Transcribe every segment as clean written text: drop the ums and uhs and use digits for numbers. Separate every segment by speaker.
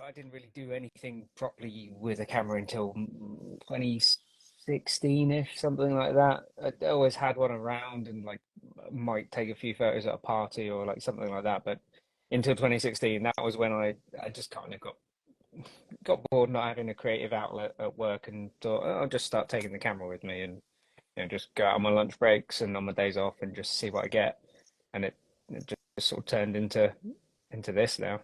Speaker 1: I didn't really do anything properly with a camera until 2016-ish, something like that. I always had one around and like might take a few photos at a party or like something like that. But until 2016, that was when I just kind of got bored not having a creative outlet at work and thought, "Oh, I'll just start taking the camera with me and just go out on my lunch breaks and on my days off and just see what I get." And it just sort of turned into this now.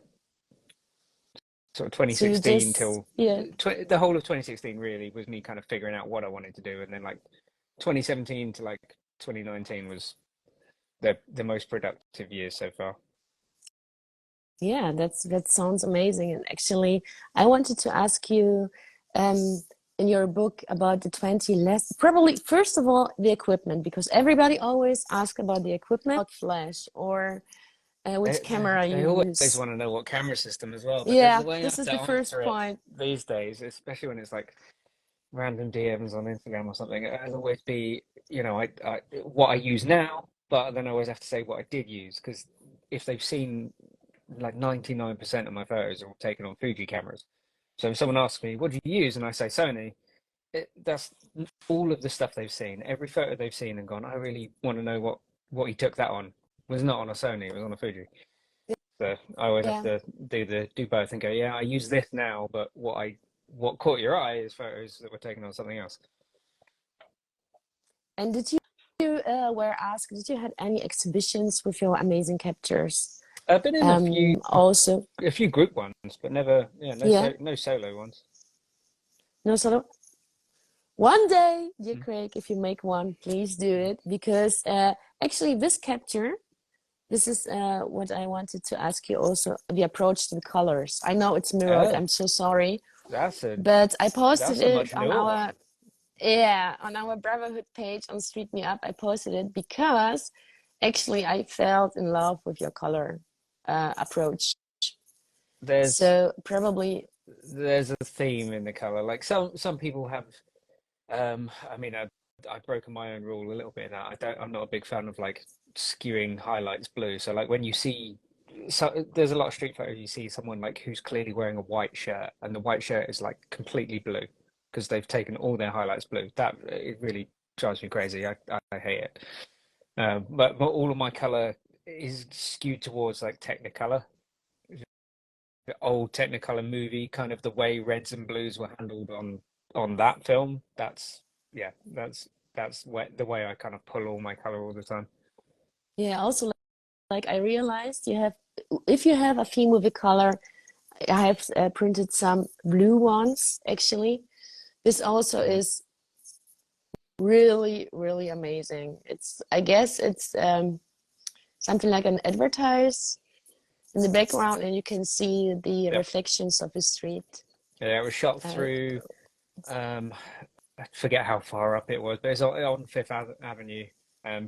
Speaker 1: Sort of
Speaker 2: So you
Speaker 1: 2016
Speaker 2: just,
Speaker 1: till
Speaker 2: yeah.
Speaker 1: the whole of 2016 really was me kind of figuring out what I wanted to do, and then like 2017 to like 2019 was the most productive years so far.
Speaker 2: Yeah, that sounds amazing. And actually, I wanted to ask you, um, in your book about the 20 less, probably first of all, the equipment, because everybody always asks about the equipment, about flash or which camera
Speaker 1: They
Speaker 2: you
Speaker 1: always
Speaker 2: use.
Speaker 1: want to know what camera system as well, but there's a
Speaker 2: Yeah,
Speaker 1: way I
Speaker 2: this
Speaker 1: have
Speaker 2: is
Speaker 1: to
Speaker 2: the
Speaker 1: answer
Speaker 2: first
Speaker 1: it
Speaker 2: point.
Speaker 1: these days, especially when it's like random DMs on Instagram or something. It'll always be, I what I use now, but then I always have to say what I did use because if they've seen like 99% of my photos are all taken on Fuji cameras. So if someone asks me, what do you use? And I say Sony, that's all of the stuff they've seen. Every photo they've seen and gone, I really want to know what he took that on. Was not on a Sony, it was on a Fuji. So I always have
Speaker 2: Yeah.
Speaker 1: to do both and go, yeah, I use this now, but what caught your eye is photos that were taken on something else.
Speaker 2: And did you were asked, did you had any exhibitions with your amazing captures?
Speaker 1: I've been in
Speaker 2: Also,
Speaker 1: a few group ones, but never, yeah,
Speaker 2: yeah,
Speaker 1: no solo ones.
Speaker 2: no solo. One day, dear
Speaker 1: Mm.
Speaker 2: Craig, if you make one, please do it because actually this capture, this is what I wanted to ask you also, the approach to the colors. I know it's mirrored,
Speaker 1: Oh,
Speaker 2: I'm so sorry,
Speaker 1: that's a
Speaker 2: but I posted
Speaker 1: that's a
Speaker 2: it
Speaker 1: much
Speaker 2: on
Speaker 1: newer one.
Speaker 2: our, yeah, on our Brotherhood page on Street Me Up. I posted it because actually I fell in love with your color approach.
Speaker 1: There's
Speaker 2: So probably,
Speaker 1: there's a theme in the color. Like some people have. I mean, I've broken my own rule a little bit in that. I'm not a big fan of like skewing highlights blue. So like when you see, so there's a lot of street photos you see someone like who's clearly wearing a white shirt and the white shirt is like completely blue because they've taken all their highlights blue. That it really drives me crazy. I hate it. But all of my color is skewed towards like Technicolor, the old Technicolor movie, kind of the way reds and blues were handled on that film. Yeah, that's the way I kind of pull all my color all the time.
Speaker 2: yeah, also like I realized you have, if you have a theme with a color, I have printed some blue ones actually. This also
Speaker 1: Mm.
Speaker 2: is really, really amazing. It's, I guess it's something like an advertise in the background, and you can see the
Speaker 1: Yeah,
Speaker 2: reflections of the street.
Speaker 1: yeah. It was shot
Speaker 2: Uh,
Speaker 1: through. Um, I forget how far up it was, but it's on Fifth Avenue.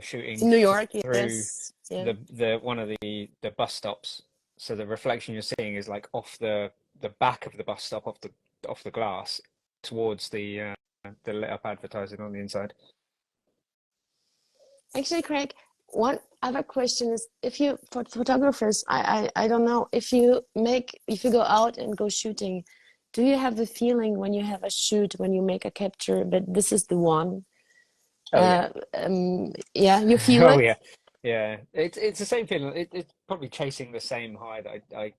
Speaker 1: Shooting
Speaker 2: in New York,
Speaker 1: through
Speaker 2: yes, yeah.
Speaker 1: the one of the bus stops. So the reflection you're seeing is like off the back of the bus stop, off the glass towards the lit up advertising on the inside.
Speaker 2: Actually, Craig, one other question is if you, for photographers, I don't know, if you make, if you go out and go shooting, do you have the feeling when you have a shoot, when you make a capture, that this is the one?
Speaker 1: Oh yeah.
Speaker 2: Yeah, you feel
Speaker 1: Oh
Speaker 2: it?
Speaker 1: yeah. Yeah. It's the same feeling. It's probably chasing the same high that I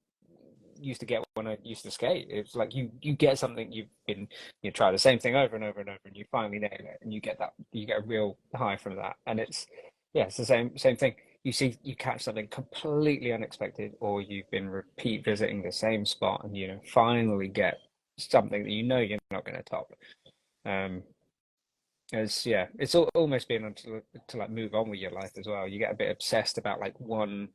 Speaker 1: used to get when I used to skate. It's like you get something you try the same thing over and over and over and you finally nail it and you get a real high from that. And it's the same thing. You catch something completely unexpected or you've been repeat visiting the same spot and finally get something that you're not going to top. Um it's almost been on to like move on with your life as well. You get a bit obsessed about like one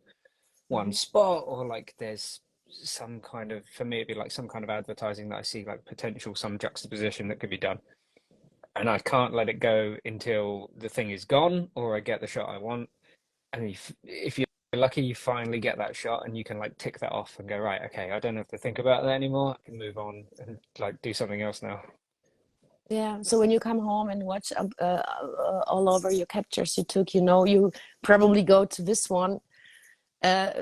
Speaker 2: Mhm.
Speaker 1: spot or like there's some kind of, for me it'd be like some kind of advertising that I see like potential, some juxtaposition that could be done, and I can't let it go until the thing is gone or I get the shot I want. And if you're lucky, you finally get that shot and you can like tick that off and go, right, okay, I don't have to think about that anymore, I can move on and like do something else now.
Speaker 2: Yeah, so when you come home and watch all over your captures you took, you know, you probably go to this one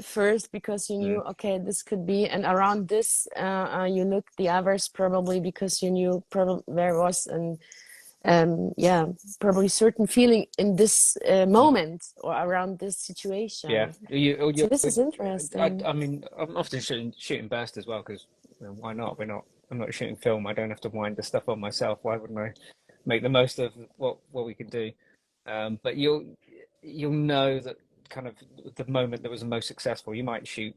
Speaker 2: first because you
Speaker 1: Mm.
Speaker 2: knew, okay, this could be, and around this, you looked the others probably because you knew probably there was an yeah, probably certain feeling in this moment or around this
Speaker 1: Yeah,
Speaker 2: situation.
Speaker 1: you,
Speaker 2: So this is interesting.
Speaker 1: I mean, I'm often shooting burst as well because why not? I'm not shooting film. I don't have to wind the stuff on myself. Why wouldn't I make the most of what we can do? But you'll know that kind of the moment that was the most successful. You might shoot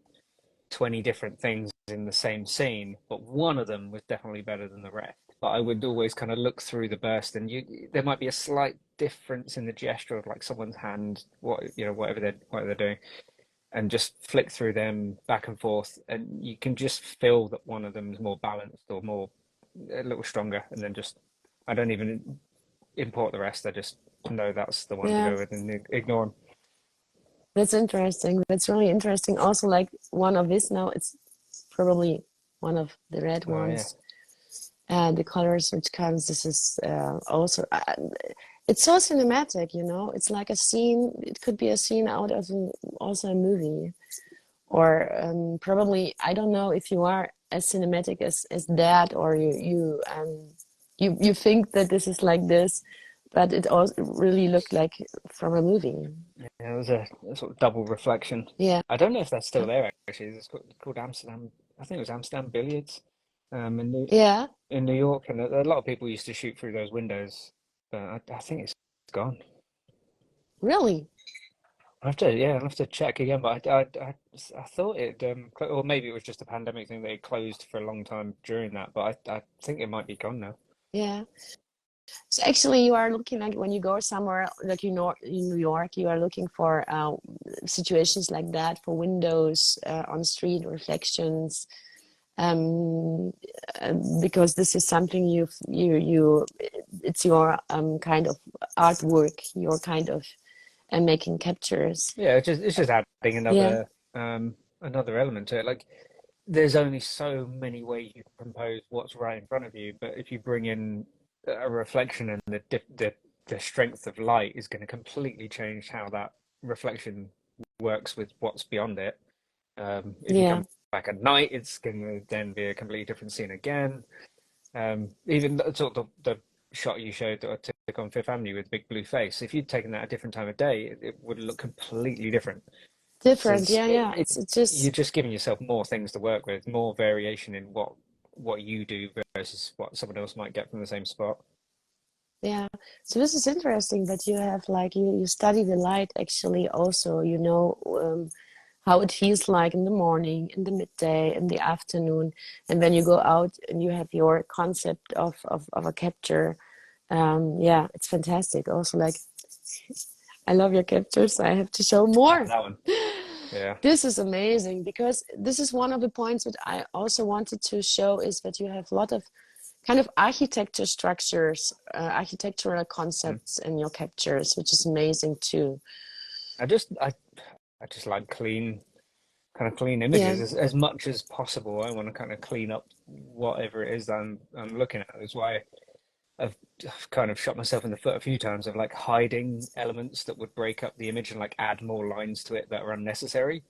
Speaker 1: 20 different things in the same scene, but one of them was definitely better than the rest. But I would always kind of look through the burst, and there might be a slight difference in the gesture of like someone's hand, whatever they're doing, and just flick through them back and forth, and you can just feel that one of them is more balanced or more a little stronger, and then just I don't even import the rest. I just know that's the one to
Speaker 2: Yeah,
Speaker 1: go with and ignore them.
Speaker 2: that's interesting. That's really interesting. Also, like one of this now, it's probably one of the red
Speaker 1: Oh yeah,
Speaker 2: ones. The colors which comes, this is also, it's so cinematic, you know. It's like a scene. It could be a scene out of also a movie, or probably I don't know if you are as cinematic as that, or you think that this is like this, but it also really looked like from a movie.
Speaker 1: yeah, it was a sort of double reflection.
Speaker 2: Yeah,
Speaker 1: I don't know if that's still there actually. It's called Amsterdam. I think it was Amsterdam Billiards, in
Speaker 2: yeah,
Speaker 1: New York, and a lot of people used to shoot through those windows, but I think it's gone.
Speaker 2: really.
Speaker 1: I'll have to check again, but I thought it, or maybe it was just a pandemic thing. They closed for a long time during that, but I think it might be gone now.
Speaker 2: Yeah. So actually, you are looking like when you go somewhere like you know in New York, you are looking for situations like that for windows on street reflections, um, because this is something it's your kind of artwork, your kind of making captures.
Speaker 1: Yeah, it's just adding
Speaker 2: Yeah,
Speaker 1: another element to it. Like there's only so many ways you can compose what's right in front of you, but if you bring in a reflection and the strength of light is going to completely change how that reflection works with what's beyond it. If you
Speaker 2: yeah,
Speaker 1: come back at night, it's going to then be a completely different scene again. Even sort of the shot you showed that I took on Fifth Avenue with the big blue face, if you'd taken that at a different time of day, it would look completely different. So
Speaker 2: different. Yeah, yeah. It's
Speaker 1: you're
Speaker 2: just
Speaker 1: just giving yourself more things to work with, more variation in what you do versus what someone else might get from the same spot.
Speaker 2: yeah. So this is interesting that you have like you study the light actually also, you know, how it feels like in the morning, in the midday, in the afternoon, and then you go out and you have your concept of a capture. Yeah, it's fantastic. Also, like I love your captures. I have to show
Speaker 1: Ah,
Speaker 2: more.
Speaker 1: that one. Yeah.
Speaker 2: This is amazing because this is one of the points that I also wanted to show is that you have a lot of kind of architecture structures, architectural
Speaker 1: Mm.
Speaker 2: concepts in your captures, which is amazing too.
Speaker 1: I just I I just like kind of clean
Speaker 2: Yeah.
Speaker 1: images as much as possible. I want to kind of clean up whatever it is that I'm looking at. That's why I've kind of shot myself in the foot a few times of like hiding elements that would break up the image and like add more lines to it that are unnecessary.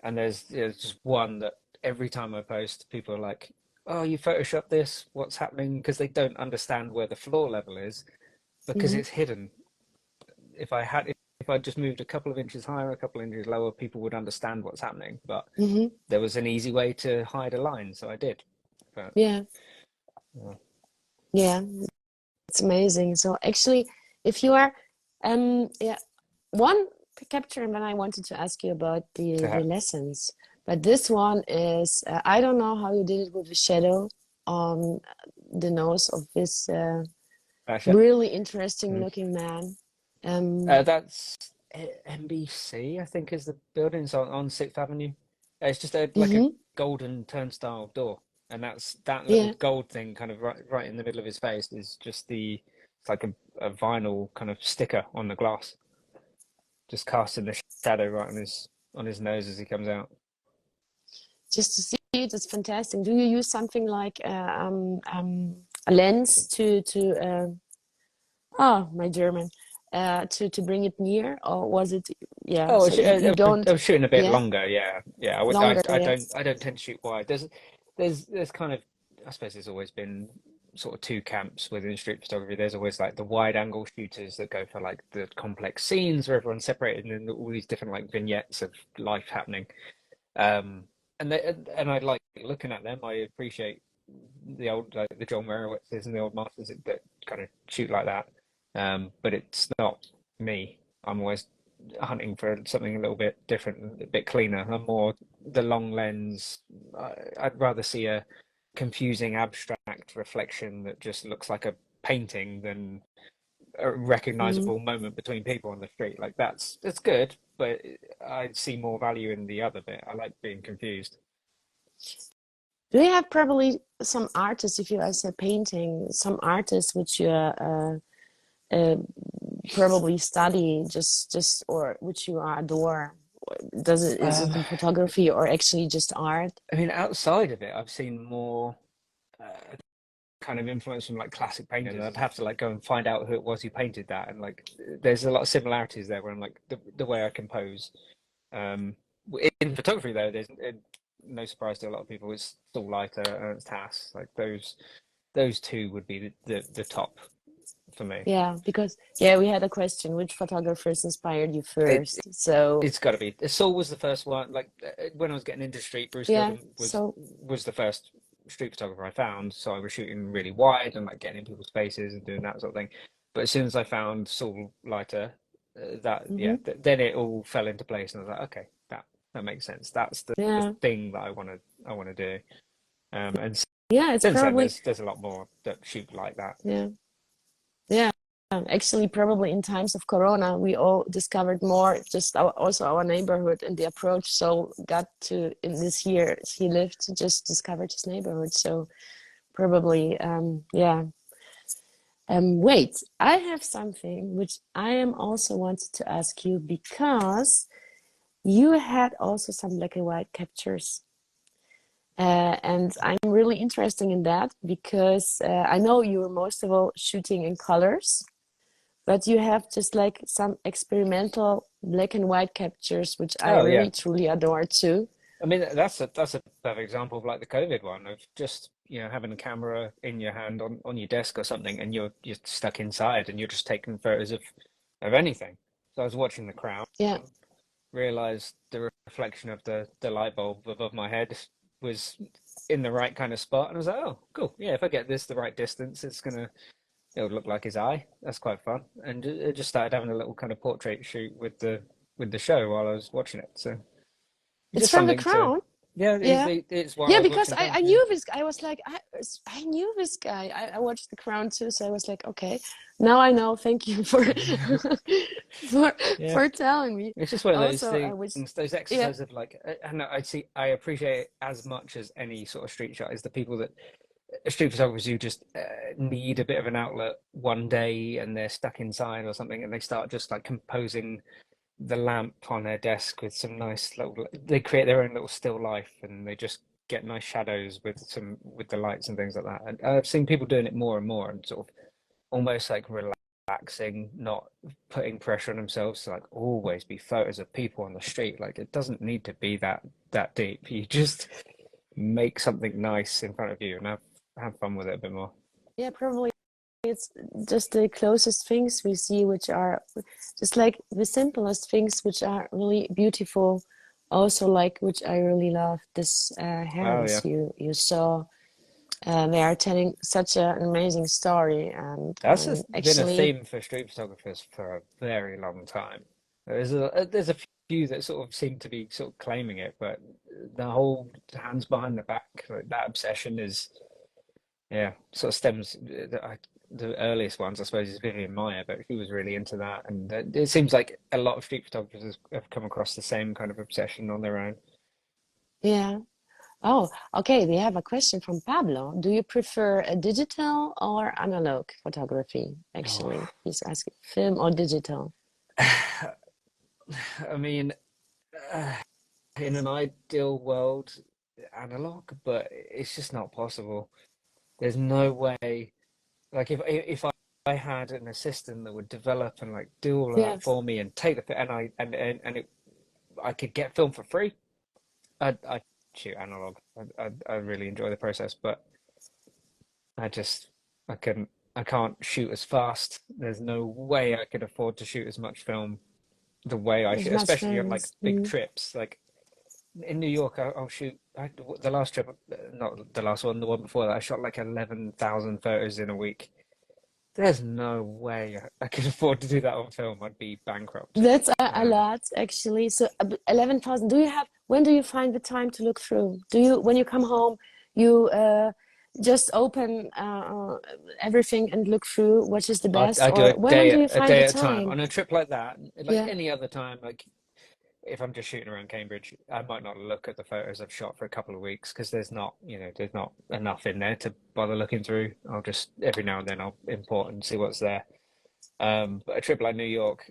Speaker 1: And there's just one that every time I post, people are like, "Oh, you photoshopped this? What's happening?" Because they don't understand where the floor level is because
Speaker 2: Hmm.
Speaker 1: it's hidden. If I just moved a couple of inches higher, a couple of inches lower, people would understand what's happening. But
Speaker 2: Hmm.
Speaker 1: there was an easy way to hide a line, so I did. But
Speaker 2: Yeah.
Speaker 1: yeah.
Speaker 2: Yeah. It's amazing. So actually, if you are, yeah, one capture, and then I wanted to ask you about the lessons. But this one is, I don't know how you did it with the shadow on the nose of this
Speaker 1: Actually,
Speaker 2: really interesting
Speaker 1: mm.
Speaker 2: looking man. Um,
Speaker 1: That's NBC, I think, is the building. It's on Sixth Avenue. It's just like a
Speaker 2: hmm.
Speaker 1: golden turnstile door, and that's that little
Speaker 2: Yeah,
Speaker 1: gold thing, kind of right in the middle of his face, is just it's like a vinyl kind of sticker on the glass, just casting the shadow right on his nose as he comes out.
Speaker 2: just to see it, it's fantastic. Do you use something like a lens to oh, my German. to bring it near, or was it? Yeah,
Speaker 1: Oh,
Speaker 2: so you
Speaker 1: I
Speaker 2: don't.
Speaker 1: was shooting a bit
Speaker 2: Yeah,
Speaker 1: longer. Yeah, yeah. I would.
Speaker 2: longer. Yeah.
Speaker 1: I don't tend to shoot wide. There's kind of. I suppose there's always been sort of two camps within street photography. There's always like the wide angle shooters that go for like the complex scenes where everyone's separated and then all these different like vignettes of life happening. Um, and I like looking at them. I appreciate the old like the John Merowitzes and the old masters that kind of shoot like that. But it's not me. I'm always hunting for something a little bit different, a bit cleaner. I'm more the long lens. I'd rather see a confusing abstract reflection that just looks like a painting than a
Speaker 2: Mhm.
Speaker 1: recognizable moment between people on the street. Like that's good, but I see more value in the other bit. I like being confused.
Speaker 2: Do you have probably some artists, if you as a painting, some artists which you uh, probably study just or which you adore? Does it is it
Speaker 1: Um,
Speaker 2: the photography or actually just art?
Speaker 1: I mean, outside of it, I've seen more kind of influence from like classic painters, and I'd have to like go and find out who it was who painted that. And like, there's a lot of similarities there. Where I'm like the way I compose. Um, in photography, though, there's no surprise to a lot of people. It's still lighter and it's Tass. Like those two would be the top for me.
Speaker 2: Yeah, because yeah, we had a question, which photographers inspired you
Speaker 1: It
Speaker 2: first? So
Speaker 1: it's got to be. Saul was the first one. Like when I was getting into street, Bruce
Speaker 2: yeah,
Speaker 1: Gilden
Speaker 2: so
Speaker 1: was the first street photographer I found. So I was shooting really wide and like getting in people's faces and doing that sort of thing. But as soon as I found Saul Lighter, that yeah,
Speaker 2: mhm.
Speaker 1: then it all fell into place, and I was like, okay, that makes sense. That's the
Speaker 2: Yeah,
Speaker 1: thing that I want to do. And
Speaker 2: yeah, it's
Speaker 1: since then,
Speaker 2: probably
Speaker 1: there's a lot more that shoot like that.
Speaker 2: yeah. Yeah, actually, probably in times of Corona, we all discovered more just also our neighborhood and the approach. So got to in this year he lived, just discovered his neighborhood. So probably, yeah. Wait, I have something which I am also wanted to ask you because you had also some black and white captures. And I'm really interested in that because I know you were most of all shooting in colors. But you have just like some experimental black and white captures, which I
Speaker 1: Oh yeah,
Speaker 2: really truly adore too.
Speaker 1: I mean, that's a perfect example of like the COVID one of just, you know, having a camera in your hand on your desk or something, and you're stuck inside and you're just taking photos of anything. So I was watching The Crown,
Speaker 2: Yeah,
Speaker 1: realized the reflection of the light bulb above my head was in the right kind of spot, and I was like, oh, cool. Yeah, if I get this the right distance, it'll look like his eye. That's quite fun. And it just started having a little kind of portrait shoot with the show while I was watching it. So
Speaker 2: it's
Speaker 1: just
Speaker 2: from The
Speaker 1: something to,
Speaker 2: Crown.
Speaker 1: yeah,
Speaker 2: Yeah.
Speaker 1: it's while
Speaker 2: Yeah,
Speaker 1: I was
Speaker 2: because
Speaker 1: watching Crown.
Speaker 2: I
Speaker 1: Yeah,
Speaker 2: knew this. I was like, I knew this guy. I watched The Crown too, so I was like, okay, now I know. Thank you for for
Speaker 1: yeah.
Speaker 2: for telling me.
Speaker 1: It's just one of those
Speaker 2: Also, I
Speaker 1: things,
Speaker 2: was
Speaker 1: those
Speaker 2: yeah,
Speaker 1: exercises of like, and I appreciate it as much as any sort of street shot is the people that street photographers who just need a bit of an outlet one day and they're stuck inside or something, and they start just like composing the lamp on their desk with some nice little, they create their own little still life and they just get nice shadows with the lights and things like that. And I've seen people doing it more and more and sort of almost like relaxing, not putting pressure on themselves to like always be photos of people on the street. Like it doesn't need to be that deep. You just make something nice in front of you and have fun with it a bit more.
Speaker 2: yeah, probably it's just the closest things we see, which are just like the simplest things, which are really beautiful. Also, like which I really love, this
Speaker 1: Oh yeah.
Speaker 2: herons you saw. They are telling such an amazing story, and
Speaker 1: That's just been a
Speaker 2: actually,
Speaker 1: theme for street photographers for a very long time. There's a few that sort of seem to be sort of claiming it, but the whole hands behind the back, like that obsession is, yeah, sort of stems. The earliest ones, I suppose, is Vivian Maya, but she was really into that, and it seems like a lot of street photographers have come across the same kind of obsession on their own.
Speaker 2: yeah. Oh, okay. We have a question from Pablo. Do you prefer a digital or analog photography? Actually,
Speaker 1: Oh.
Speaker 2: he's asking film or digital.
Speaker 1: I mean, uh, in an ideal world, analog, but it's just not possible. There's no way. Like if I had an assistant that would develop and like do all of
Speaker 2: Yeah,
Speaker 1: that for me and take the and I could get film for free. I shoot analog. I really enjoy the process, but I just I couldn't I can't shoot as fast. There's no way I could afford to shoot as much film the way I
Speaker 2: as
Speaker 1: shoot,
Speaker 2: much
Speaker 1: especially on like
Speaker 2: films.
Speaker 1: big trips. Like in New York, I'll shoot. The last trip, not the last one, the one before that, I shot like 11,000 photos in a week. There's no way I could afford to do that on film. I'd be bankrupt.
Speaker 2: That's a
Speaker 1: Um,
Speaker 2: lot, actually. So 11,000. Do you have, when do you find the time to look through? Do you, when you come home, you just open everything and look through what is the best?
Speaker 1: I do
Speaker 2: Or when do you
Speaker 1: a
Speaker 2: find the
Speaker 1: day at a time.
Speaker 2: time?
Speaker 1: On a trip like that, like
Speaker 2: Yeah,
Speaker 1: any other time, like if I'm just shooting around Cambridge, I might not look at the photos I've shot for a couple of weeks because there's not enough in there to bother looking through. I'll just every now and then I'll import and see what's there. But a trip like New York,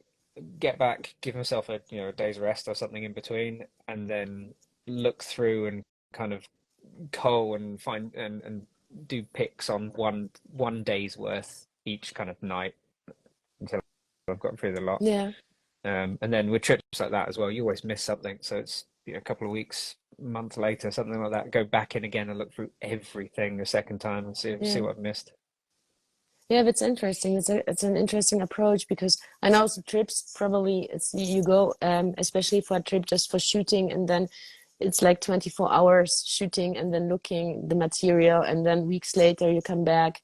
Speaker 1: get back, give myself a day's rest or something in between, and then look through and kind of cull and find and do picks on one day's worth each kind of night until I've got through the lot.
Speaker 2: yeah,
Speaker 1: And then with trips like that as well, you always miss something. So it's a couple of weeks, month later, something like that. Go back in again and look through everything a second time and see
Speaker 2: yeah.
Speaker 1: what I've missed.
Speaker 2: Yeah, that's interesting. It's an interesting approach because I know some trips probably it's you go especially for a trip just for shooting and then it's like 24 hours shooting and then looking the material and then weeks later you come back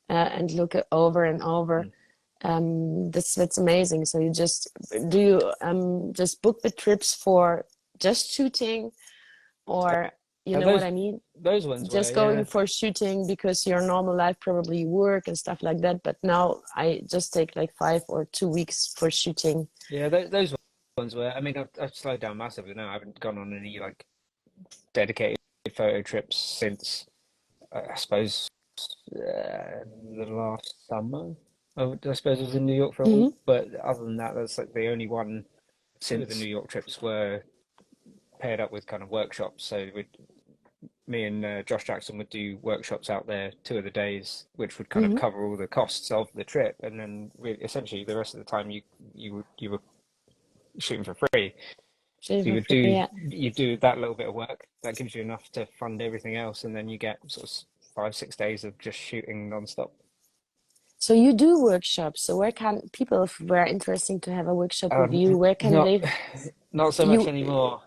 Speaker 2: and look it over and over.
Speaker 1: Mm.
Speaker 2: That's amazing. So you just do you just book the trips for just shooting or you
Speaker 1: And
Speaker 2: know what I mean?
Speaker 1: those ones were,
Speaker 2: Just going
Speaker 1: yeah,
Speaker 2: for shooting because your normal life probably you work and stuff like that. But now I just take like 5 or 2 weeks for shooting.
Speaker 1: yeah, those ones were. I mean, I've slowed down massively now. I haven't gone on any like dedicated photo trips since I suppose the last summer. I suppose I was in New York for a week,
Speaker 2: Hmm.
Speaker 1: but other than that, that's like the only one since the New York trips were paired up with kind of workshops. So me and Josh Jackson would do workshops out there 2 of the days, which would kind of
Speaker 2: Hmm.
Speaker 1: cover all the costs of the trip, and then really, essentially the rest of the time you were shooting for free. So
Speaker 2: Shooting for free. Yeah.
Speaker 1: you do that little bit of work that gives you enough to fund everything else, and then you get sort of 5 6 days of just shooting nonstop.
Speaker 2: So you do workshops. So where can people, if we're interested to have a workshop with you, where can
Speaker 1: Not
Speaker 2: they,
Speaker 1: not so much
Speaker 2: you,
Speaker 1: anymore.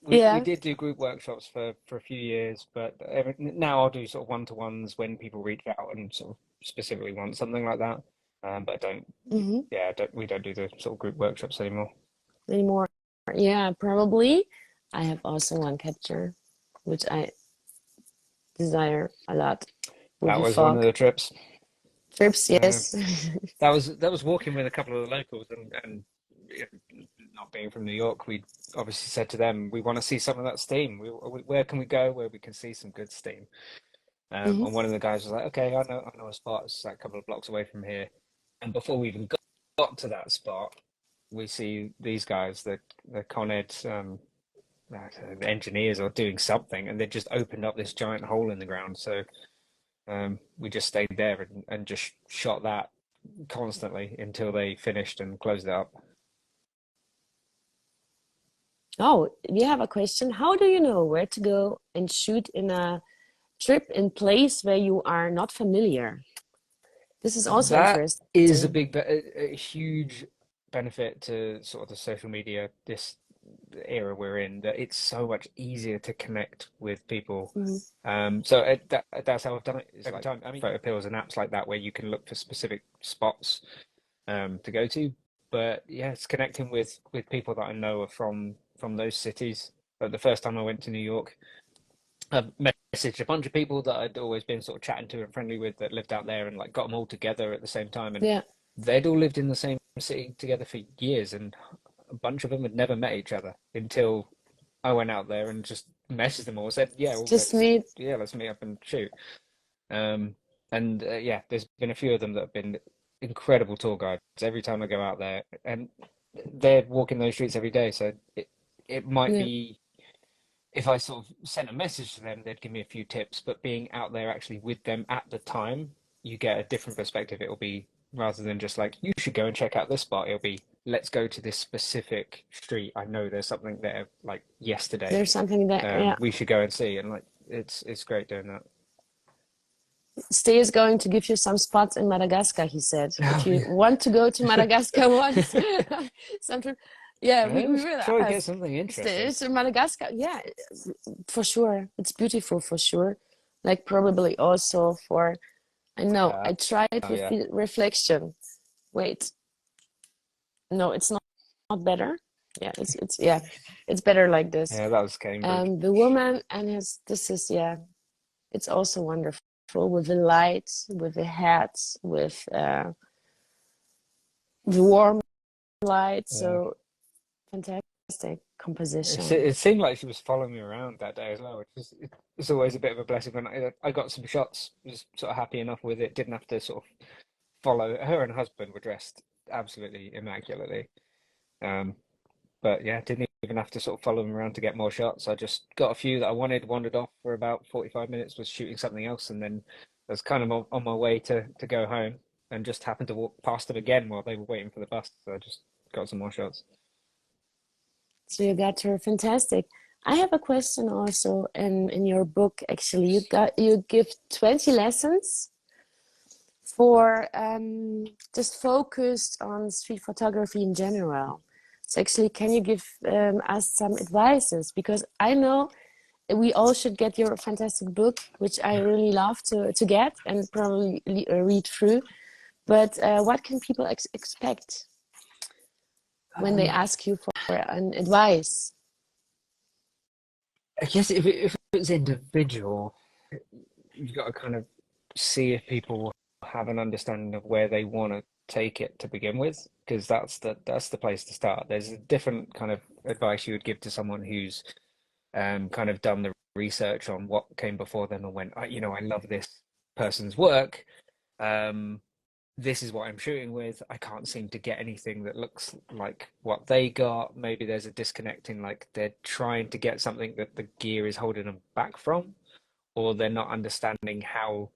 Speaker 1: We
Speaker 2: yeah.
Speaker 1: did do group workshops for a few years, but now I'll do sort of one-to-ones when people reach out and sort of specifically want something like that. But I don't,
Speaker 2: Hmm.
Speaker 1: yeah, we don't do the sort of group workshops anymore.
Speaker 2: Anymore. Yeah, probably. I have also one capture, which I desire a lot with
Speaker 1: That
Speaker 2: the
Speaker 1: was one of
Speaker 2: fog.
Speaker 1: the trips.
Speaker 2: Trips,
Speaker 1: Uh,
Speaker 2: yes.
Speaker 1: that was walking with a couple of the locals and you know, not being from New York, we obviously said to them, we want to see some of that steam. Where can we go where we can see some good steam?
Speaker 2: Hmm.
Speaker 1: And one of the guys was like, okay, I know a spot. It's like a couple of blocks away from here. And before we even got to that spot, we see these guys, the Con Ed engineers, are doing something, and they just opened up this giant hole in the ground. So we just stayed there and just shot that constantly until they finished and closed it up.
Speaker 2: Oh, we have a question. How do you know where to go and shoot in a trip in place where you are not familiar? This is also
Speaker 1: That is
Speaker 2: interesting.
Speaker 1: a huge benefit to sort of the social media this era we're in, that it's so much easier to connect with people.
Speaker 2: Hmm.
Speaker 1: That's how I've done it. It's like time. I mean, photo pills and apps like that where you can look for specific spots to go to. But yeah, it's connecting with people that I know are from those cities. But the first time I went to New York, I messaged a bunch of people that I'd always been sort of chatting to and friendly with that lived out there, and like got them all together at the same time. And
Speaker 2: Yeah,
Speaker 1: they'd all lived in the same city together for years, and a bunch of them had never met each other until I went out there and just messaged them all, said, "Yeah, well,
Speaker 2: just meet.
Speaker 1: let's meet up and shoot." Um, and yeah, there's been a few of them that have been incredible tour guides every time I go out there, and they're walking those streets every day. So it might
Speaker 2: Yeah,
Speaker 1: be, if I sort of sent a message to them, they'd give me a few tips, but being out there actually with them at the time, you get a different perspective. It'll be rather than just like you should go and check out this spot. It'll be let's go to this specific street. I know there's something there like yesterday.
Speaker 2: There's something that, yeah.
Speaker 1: We should go and see. And like it's great doing that.
Speaker 2: Stay is going to give you some spots in Madagascar, he said. If
Speaker 1: Oh
Speaker 2: you
Speaker 1: yeah.
Speaker 2: want to go to Madagascar once, something. Yeah, we
Speaker 1: Let's
Speaker 2: will
Speaker 1: try and get
Speaker 2: ask.
Speaker 1: something
Speaker 2: Stay
Speaker 1: interesting.
Speaker 2: is in Madagascar. Yeah, for sure. It's beautiful for sure. Like probably also for, I know,
Speaker 1: Uh,
Speaker 2: I tried
Speaker 1: oh
Speaker 2: with
Speaker 1: yeah.
Speaker 2: the reflection. Wait, no, it's not better. Yeah, yeah, it's better like this.
Speaker 1: Yeah, that was Cambridge.
Speaker 2: The woman and his, this is, yeah, it's also wonderful with the light, with the hats, with the warm light.
Speaker 1: Yeah.
Speaker 2: So fantastic
Speaker 1: It,
Speaker 2: composition.
Speaker 1: it seemed like she was following me around that day as well, which is it's always a bit of a blessing when I got some shots, was sort of happy enough with it, didn't have to sort of follow. Her and husband were dressed absolutely immaculately. Um, but yeah, didn't even have to sort of follow them around to get more shots. I just got a few that I wanted, wandered off for about 45 minutes, was shooting something else, and then I was kind of on my way to go home and just happened to walk past them again while they were waiting for the bus. So I just got some more shots.
Speaker 2: So you got her fantastic. I have a question also in your book. Actually, you give 20 lessons for just focused on street photography in general. So actually, can you give us some advices? Because I know we all should get your fantastic book, which I really love to get and probably read through. But what can people expect when they
Speaker 1: Um,
Speaker 2: ask you for an advice?
Speaker 1: I guess if it's individual, you've got to kind of see if people have an understanding of where they want to take it to begin with, because that's the place to start. There's a different kind of advice you would give to someone who's kind of done the research on what came before them and went, I love this person's work. Um, this is what I'm shooting with. I can't seem to get anything that looks like what they got. Maybe there's a disconnect in like they're trying to get something that the gear is holding them back from, or they're not understanding how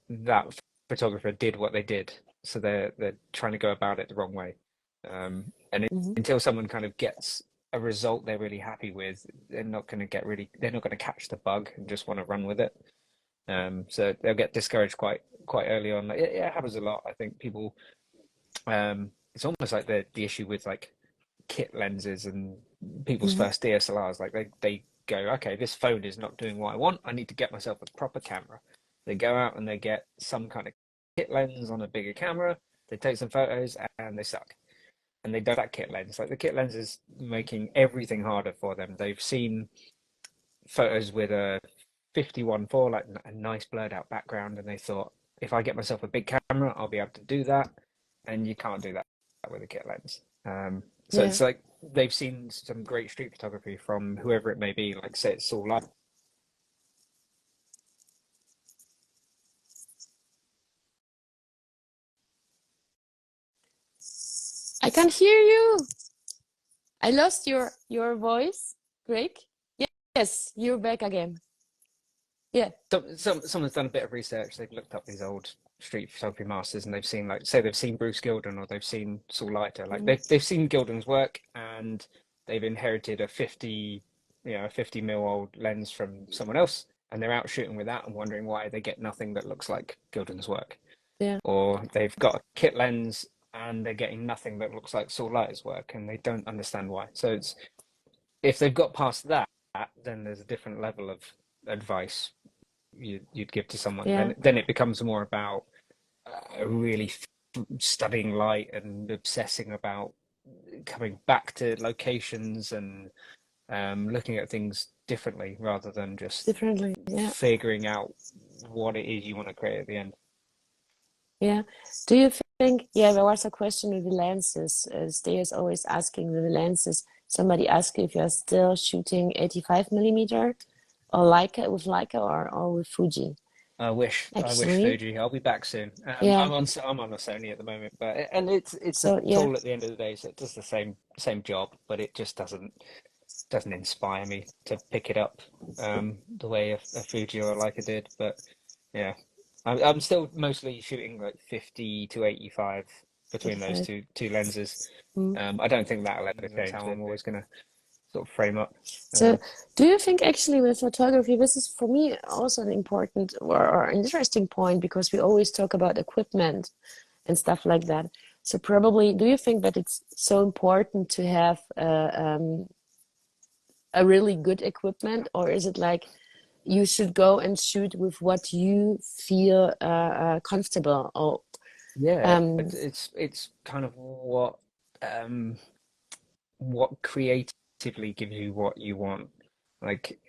Speaker 1: that photographer did what they did. So they're trying to go about it the wrong way. And
Speaker 2: Hmm.
Speaker 1: until someone kind of gets a result they're really happy with, they're not going to catch the bug and just want to run with it. So they'll get discouraged quite early on. It happens a lot. I think people, it's almost like the issue with like kit lenses and people's
Speaker 2: Hmm.
Speaker 1: first DSLRs. Like they go, okay, this phone is not doing what I want. I need to get myself a proper camera. They go out and they get some kind of kit lens on a bigger camera. They take some photos and they suck. And they don't have that kit lens. Like the kit lens is making everything harder for them. They've seen photos with a 51.4, like a nice blurred out background, and they thought, if I get myself a big camera, I'll be able to do that. And you can't do that with a kit lens. So
Speaker 2: Yeah,
Speaker 1: it's like they've seen some great street photography from whoever it may be, like say it's all like
Speaker 2: I can't hear you. I lost your voice, Greg. Yes, you're back again. Yeah,
Speaker 1: someone's done a bit of research. They've looked up these old street photography masters, and they've seen like say they've seen Bruce Gilden or they've seen Saul Leiter. Like
Speaker 2: mhm,
Speaker 1: they've seen Gilden's work, and they've inherited a 50 mil old lens from someone else, and they're out shooting with that and wondering why they get nothing that looks like Gilden's work.
Speaker 2: yeah,
Speaker 1: Or they've got a kit lens and they're getting nothing that looks like Saul Leiter's work, and they don't understand why. So it's if they've got past that, then there's a different level of advice you'd give to someone.
Speaker 2: yeah,
Speaker 1: Then it becomes more about really studying light and obsessing about coming back to locations and looking at things differently rather than just
Speaker 2: differently. Yeah,
Speaker 1: figuring out what it is you want to create at the end.
Speaker 2: yeah. Do you think? Yeah, there was a question with the lenses. Stay is always asking with the lenses. Somebody asked you if you're still shooting 85 millimeter or Leica with Leica or with Fuji.
Speaker 1: I wish
Speaker 2: Actually,
Speaker 1: Fuji. I'll be back soon.
Speaker 2: yeah.
Speaker 1: I'm on a Sony at the moment, but and it's a
Speaker 2: So yeah,
Speaker 1: tool at the end of the day, so it does the same job, but it just doesn't inspire me to pick it up the way a Fuji or a Leica did. But yeah, I'm still mostly shooting like 50 to 85 between those
Speaker 2: 85.
Speaker 1: two lenses.
Speaker 2: Mm.
Speaker 1: I don't think that'll ever
Speaker 2: That's
Speaker 1: change.
Speaker 2: how
Speaker 1: That
Speaker 2: I'm always.
Speaker 1: it's gonna sort of frame up.
Speaker 2: So,
Speaker 1: Um,
Speaker 2: do you think actually with photography, this is for me also an important or an interesting point because we always talk about equipment and stuff like that. So, probably, do you think that it's so important to have a really good equipment, or is it like you should go and shoot with what you feel comfortable? Or
Speaker 1: yeah,
Speaker 2: um,
Speaker 1: it's kind of um, what creatively gives you what you want. Like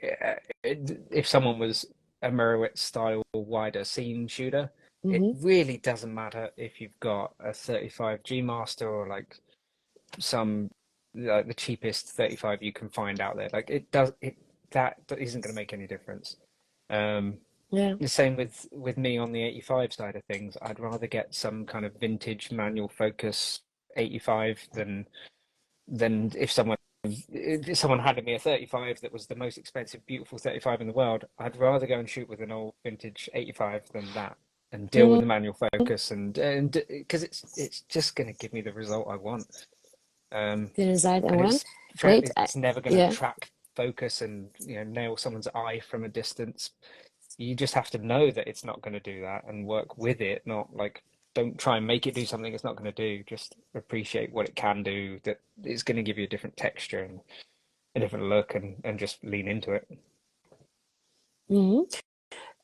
Speaker 1: if someone was a Merowitz style wider scene shooter, it
Speaker 2: mhm,
Speaker 1: really doesn't matter if you've got a 35 G Master or like some like the cheapest 35 you can find out there. Like that isn't going to make any difference. Um,
Speaker 2: yeah,
Speaker 1: the same with me on the 85 side of things. I'd rather get some kind of vintage manual focus 85 than if someone handed me a 35 that was the most expensive, beautiful 35 in the world. I'd rather go and shoot with an old vintage 85 than that and deal with
Speaker 2: mm,
Speaker 1: the manual focus and because it's just going to give me the result I want. Um,
Speaker 2: the result I
Speaker 1: and
Speaker 2: want. Wait,
Speaker 1: it's never going to
Speaker 2: yeah.
Speaker 1: track focus and nail someone's eye from a distance. You just have to know that it's not going to do that and work with it, not like don't try and make it do something it's not going to do. Just appreciate what it can do, that it's going to give you a different texture and a different look and just lean into it.
Speaker 2: Mhm.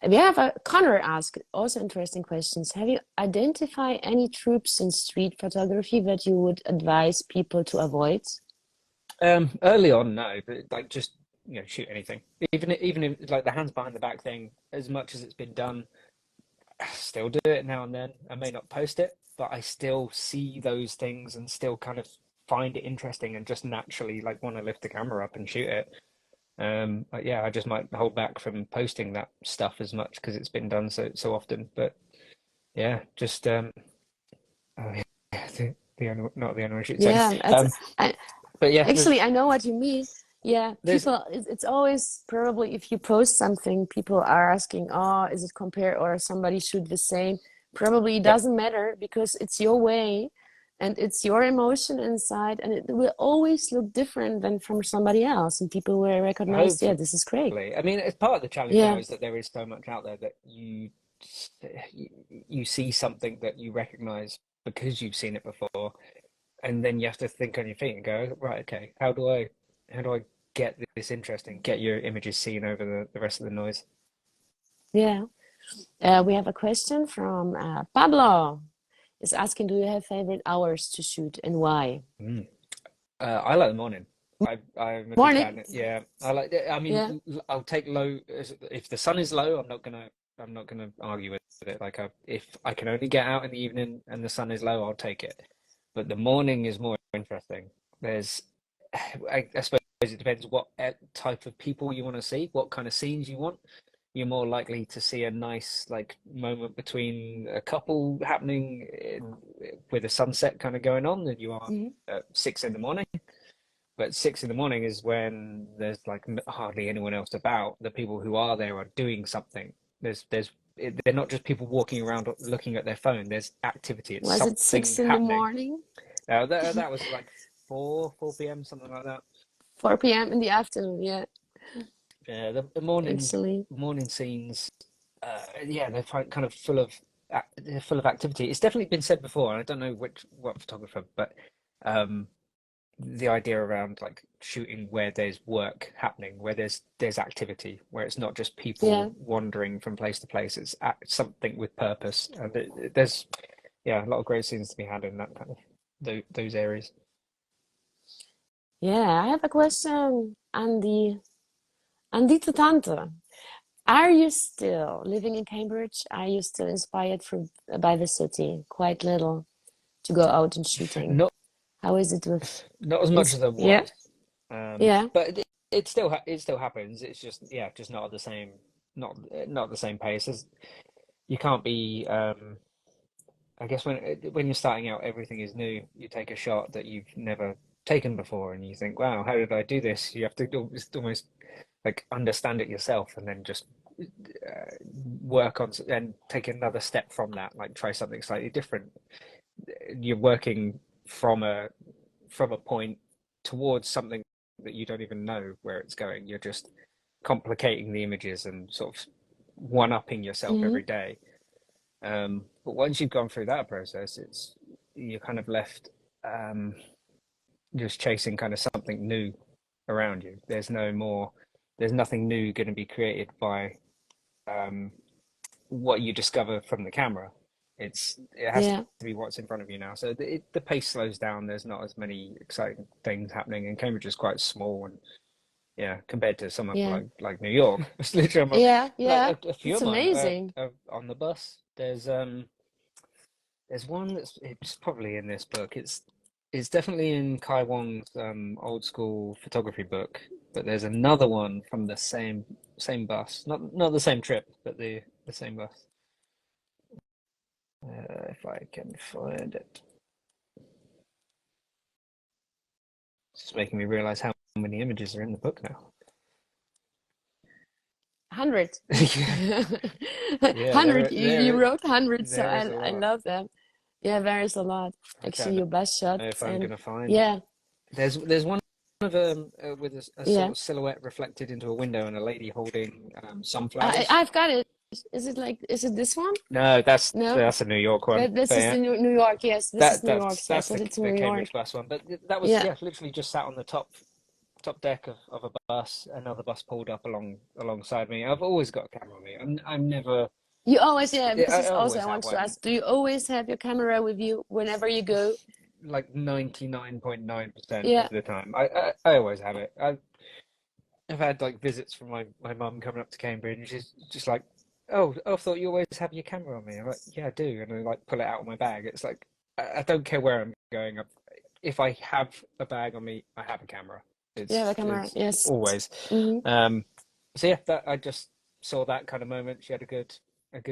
Speaker 2: We have a Connor asked also interesting questions. Have you identified any tropes in street photography that you would advise people to avoid?
Speaker 1: Early on, no, but like just shoot anything. Even if like the hands behind the back thing, as much as it's been done, I still do it now and then. I may not post it, but I still see those things and still kind of find it interesting and just naturally like want to lift the camera up and shoot it. But yeah, I just might hold back from posting that stuff as much because it's been done so often. But yeah, just oh yeah, the only not the only shoot saying.
Speaker 2: Yeah,
Speaker 1: Um,
Speaker 2: I,
Speaker 1: but yeah,
Speaker 2: actually I know what you mean. Yeah,
Speaker 1: there's
Speaker 2: people, it's always probably if you post something, people are asking, oh, is it compare or somebody shoot the same? Probably it
Speaker 1: yep,
Speaker 2: doesn't matter because it's your way and it's your emotion inside, and it will always look different than from somebody else, and people will recognize, yeah,
Speaker 1: hopefully.
Speaker 2: this is Craig.
Speaker 1: I mean, it's part of the challenge now
Speaker 2: Yeah.
Speaker 1: is that there is so much out there that you, you see something that you recognize because you've seen it before, and then you have to think on your feet and go, right, okay, how do I get this interesting, get your images seen over the rest of the noise?
Speaker 2: Yeah. We have a question from Pablo. Is asking, do you have favorite hours to shoot and why?
Speaker 1: Mm. I like the morning. I'm a big
Speaker 2: Morning.
Speaker 1: fan. Yeah, I like. I
Speaker 2: Yeah.
Speaker 1: mean, I'll take low if the sun is low. I'm not gonna argue with it. Like if I can only get out in the evening and the sun is low, I'll take it. But the morning is more interesting. There's, I suppose it depends what type of people you want to see, what kind of scenes you want. You're more likely to see a nice like moment between a couple happening with a sunset kind of going on than you are
Speaker 2: Mhm.
Speaker 1: at 6 in the morning. But 6 in the morning is when there's like hardly anyone else about. The people who are there are doing something. They're not just people walking around looking at their phone. There's activity. It's
Speaker 2: Was it
Speaker 1: something
Speaker 2: 6 in the
Speaker 1: happening.
Speaker 2: morning?
Speaker 1: That was like 4 p.m. something like that.
Speaker 2: 4 p.m. in the afternoon. Yeah,
Speaker 1: Yeah, the
Speaker 2: actually.
Speaker 1: morning scenes. Yeah, they're kind of they're full of activity. It's definitely been said before, and I don't know what photographer, but um, the idea around like shooting where there's work happening, where there's activity, where it's not just
Speaker 2: Yeah.
Speaker 1: people wandering from place to place. It's something with purpose, and there's yeah a lot of great scenes to be had in that kind of those areas.
Speaker 2: Yeah, I have a question, Andy. Andy to Tante. Are you still living in Cambridge? Are you still inspired by the city? Quite little to go out and shooting.
Speaker 1: Not
Speaker 2: How is it with
Speaker 1: not as much as I
Speaker 2: yeah,
Speaker 1: was,
Speaker 2: yeah.
Speaker 1: but it still happens. It's just yeah, just not at the same not the same pace as you can't be. I guess when you're starting out, everything is new. You take a shot that you've never taken before, and you think, "Wow, how did I do this?" You have to almost like understand it yourself, and then just work on and take another step from that, like try something slightly different. You're working from a point towards something that you don't even know where it's going. You're just complicating the images and sort of one-upping yourself
Speaker 2: Hmm.
Speaker 1: every day. But once you've gone through that process, it's you're kind of left um, just chasing kind of something new around you. There's nothing new going to be created by um, what you discover from the camera. It has to
Speaker 2: Yeah,
Speaker 1: be what's in front of you now. So the pace slows down. There's not as many exciting things happening, and Cambridge is quite small. And yeah, compared to somewhere
Speaker 2: yeah,
Speaker 1: like New York, it's literally
Speaker 2: yeah,
Speaker 1: like
Speaker 2: yeah.
Speaker 1: a few
Speaker 2: It's
Speaker 1: of mine
Speaker 2: amazing.
Speaker 1: are on the bus. There's one that's it's probably in this book. It's definitely in Kai Wong's old school photography book, but there's another one from the same bus, not the same trip, but the same bus. If I can find it, it's just making me realize how many images are in the book now.
Speaker 2: 100.
Speaker 1: Yeah, yeah,
Speaker 2: 100. You
Speaker 1: there
Speaker 2: wrote 100, so
Speaker 1: there is a
Speaker 2: I
Speaker 1: lot.
Speaker 2: love them. Yeah, there is a lot.
Speaker 1: I
Speaker 2: Actually,
Speaker 1: don't
Speaker 2: your best
Speaker 1: know
Speaker 2: shots
Speaker 1: if I'm
Speaker 2: and
Speaker 1: gonna find it.
Speaker 2: yeah,
Speaker 1: There's one of with a sort
Speaker 2: yeah.
Speaker 1: of silhouette reflected into a window and a lady holding sunflowers.
Speaker 2: I've got it. Is it this one?
Speaker 1: No,
Speaker 2: No,
Speaker 1: that's a New York one.
Speaker 2: this
Speaker 1: But
Speaker 2: is
Speaker 1: yeah,
Speaker 2: the New York. Yes, this is New York. So I
Speaker 1: that's
Speaker 2: put it to
Speaker 1: the
Speaker 2: New York.
Speaker 1: Cambridge bus one. But that was
Speaker 2: Yeah.
Speaker 1: yeah, literally just sat on the top deck of a bus. Another bus pulled up alongside me. I've always got a camera on me. I'm never.
Speaker 2: You always, yeah, this
Speaker 1: I
Speaker 2: is also
Speaker 1: always
Speaker 2: I
Speaker 1: have
Speaker 2: want to
Speaker 1: one.
Speaker 2: ask, do you always have your camera with you whenever you go?
Speaker 1: Like 99.9% of
Speaker 2: Yeah.
Speaker 1: the time. I always have it. I've had like visits from my mum coming up to Cambridge, and she's just like, "Oh, I thought you always have your camera on me." I'm like, "Yeah, I do," and I like pull it out of my bag. It's like I don't care where I'm going. If I have a bag on me, I have a camera.
Speaker 2: You have a camera.
Speaker 1: It's
Speaker 2: Yes.
Speaker 1: always.
Speaker 2: Hmm.
Speaker 1: Um, so yeah, that I just saw that kind of moment. She had a good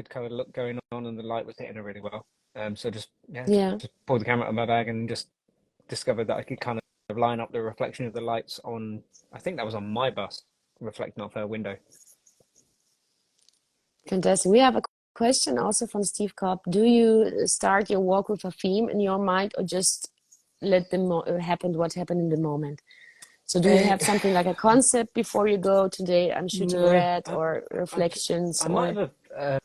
Speaker 1: kind of look going on, and the light was hitting her really well. So just yeah,
Speaker 2: Yeah.
Speaker 1: just pulled the camera out of my bag and just discovered that I could kind of line up the reflection of the lights on, I think that was on my bus, reflecting off her window.
Speaker 2: Fantastic. We have a question also from Steve Cobb. Do you start your walk with a theme in your mind or just let them happen what happened in the moment? So do you
Speaker 1: Uh,
Speaker 2: have something like a concept before you go today? I'm shooting
Speaker 1: no,
Speaker 2: red or reflections
Speaker 1: I might
Speaker 2: or
Speaker 1: have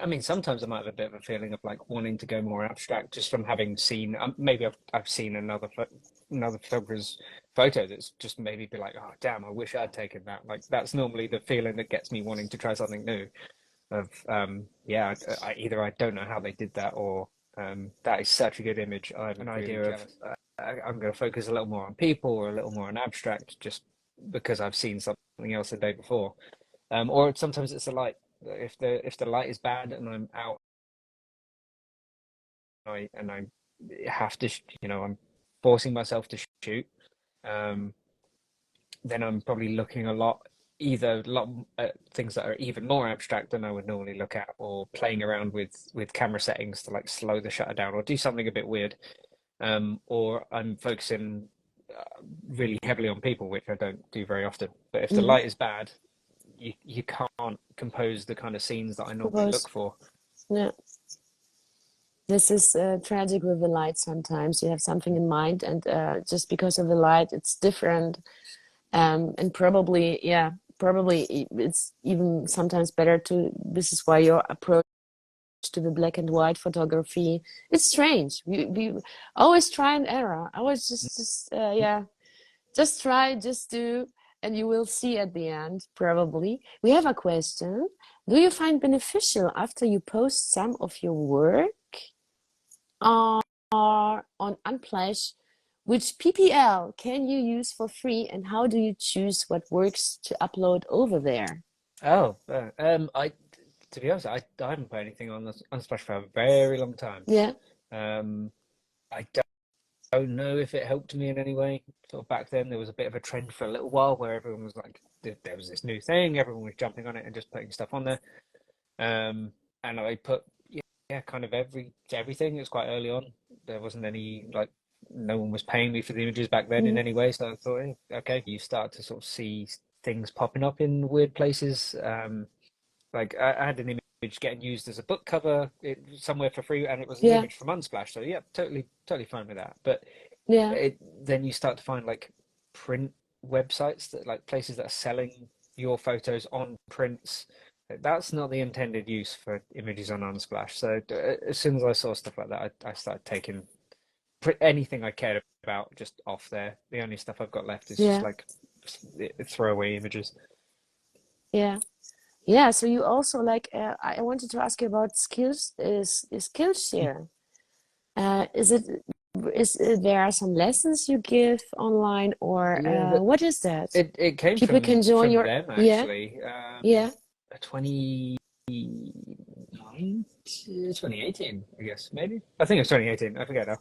Speaker 1: I mean, sometimes I might have a bit of a feeling of like wanting to go more abstract just from having seen, maybe I've seen another photographer's photo that's just made me be like, oh, damn, I wish I'd taken that. Like, that's normally the feeling that gets me wanting to try something new. Yeah, either I don't know how they did that, or that is such a good image. I have an idea of I'm going to focus a little more on people or a little more on abstract, just because I've seen something else the day before. Or sometimes it's the light. If the light is bad and I'm out, and I have to, I'm forcing myself to shoot. Um, then I'm probably looking a lot at things that are even more abstract than I would normally look at, or playing around with camera settings to like slow the shutter down or do something a bit weird. Or I'm focusing really heavily on people, which I don't do very often. But if the
Speaker 2: mhm,
Speaker 1: light is bad, you can't compose the kind of scenes that I normally look
Speaker 2: compose.
Speaker 1: for.
Speaker 2: Yeah. This is tragic with the light sometimes. You have something in mind, and just because of the light, it's different. And probably, yeah, probably it's even sometimes better to. This is why your approach to the black and white photography, it's strange. We always try and error. I always yeah, just try, just do, and you will see at the end, probably. We have a question. Do you find beneficial after you post some of your work or on Unsplash? Which PPL can you use for free, and how do you choose what works to upload over there?
Speaker 1: Oh, I to be honest, I haven't put anything on Splash for a very long time.
Speaker 2: Yeah.
Speaker 1: Um, I don't know if it helped me in any way. Sort of back then, there was a bit of a trend for a little while where everyone was like, there was this new thing, everyone was jumping on it and just putting stuff on there. And I put yeah, kind of everything. It was quite early on. There wasn't any like no one was paying me for the images back then in
Speaker 2: Mhm.
Speaker 1: any way. So I thought, okay, you start to sort of see things popping up in weird places. Like I had an image getting used as a book cover somewhere for free, and it was an
Speaker 2: Yeah,
Speaker 1: image from Unsplash. So yeah, totally fine with that. But
Speaker 2: yeah,
Speaker 1: then you start to find like print websites that like places that are selling your photos on prints. That's not the intended use for images on Unsplash. So as soon as I saw stuff like that, I started taking anything I cared about just off there. The only stuff I've got left is just
Speaker 2: yeah,
Speaker 1: like throwaway images.
Speaker 2: yeah. Yeah, so you also like I wanted to ask you about skills is Skillshare. Is it there are some lessons you give online or
Speaker 1: Yeah, but
Speaker 2: what is that?
Speaker 1: it came
Speaker 2: People can join
Speaker 1: from
Speaker 2: your
Speaker 1: them
Speaker 2: yeah,
Speaker 1: actually.
Speaker 2: yeah,
Speaker 1: 2018, I guess, maybe. I think it was 2018. I forget now.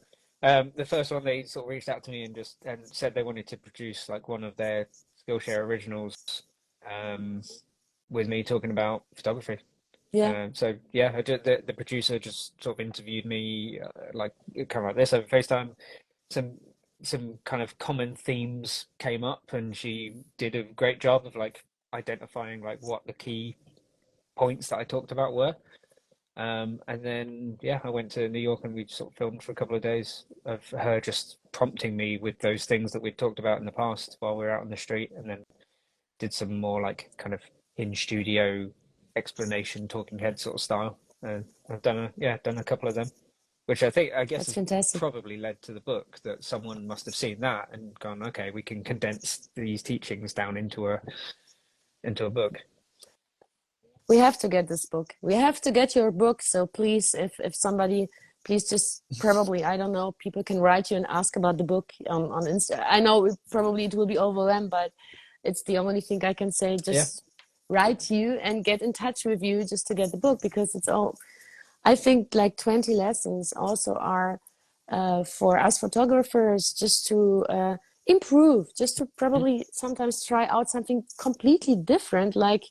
Speaker 1: The first one they sort of reached out to me and just and said they wanted to produce like one of their Skillshare originals, um, with me talking about photography.
Speaker 2: yeah.
Speaker 1: So yeah, the producer just sort of interviewed me like kind of like this over FaceTime. Some some kind of common themes came up, and she did a great job of like identifying like what the key points that I talked about were. And then yeah, I went to New York and we sort of filmed for a couple of days of her just prompting me with those things that we'd talked about in the past while we were out on the street, and then did some more like kind of in studio explanation, talking head sort of style. And I've done a couple of them, which I guess
Speaker 2: That's
Speaker 1: has
Speaker 2: fantastic.
Speaker 1: probably led to the book that someone must have seen that and gone, okay, we can condense these teachings down into a book.
Speaker 2: We have to get this book. We have to get your book. So please, if somebody, please just probably, I don't know, people can write you and ask about the book on Insta. I know probably it will be overwhelmed, but it's the only thing I can say.
Speaker 1: Yeah.
Speaker 2: Just write you and get in touch with you just to get the book because it's all, I think like 20 lessons also are for us photographers just to improve, just to
Speaker 1: Mm.
Speaker 2: probably sometimes try out something completely different, like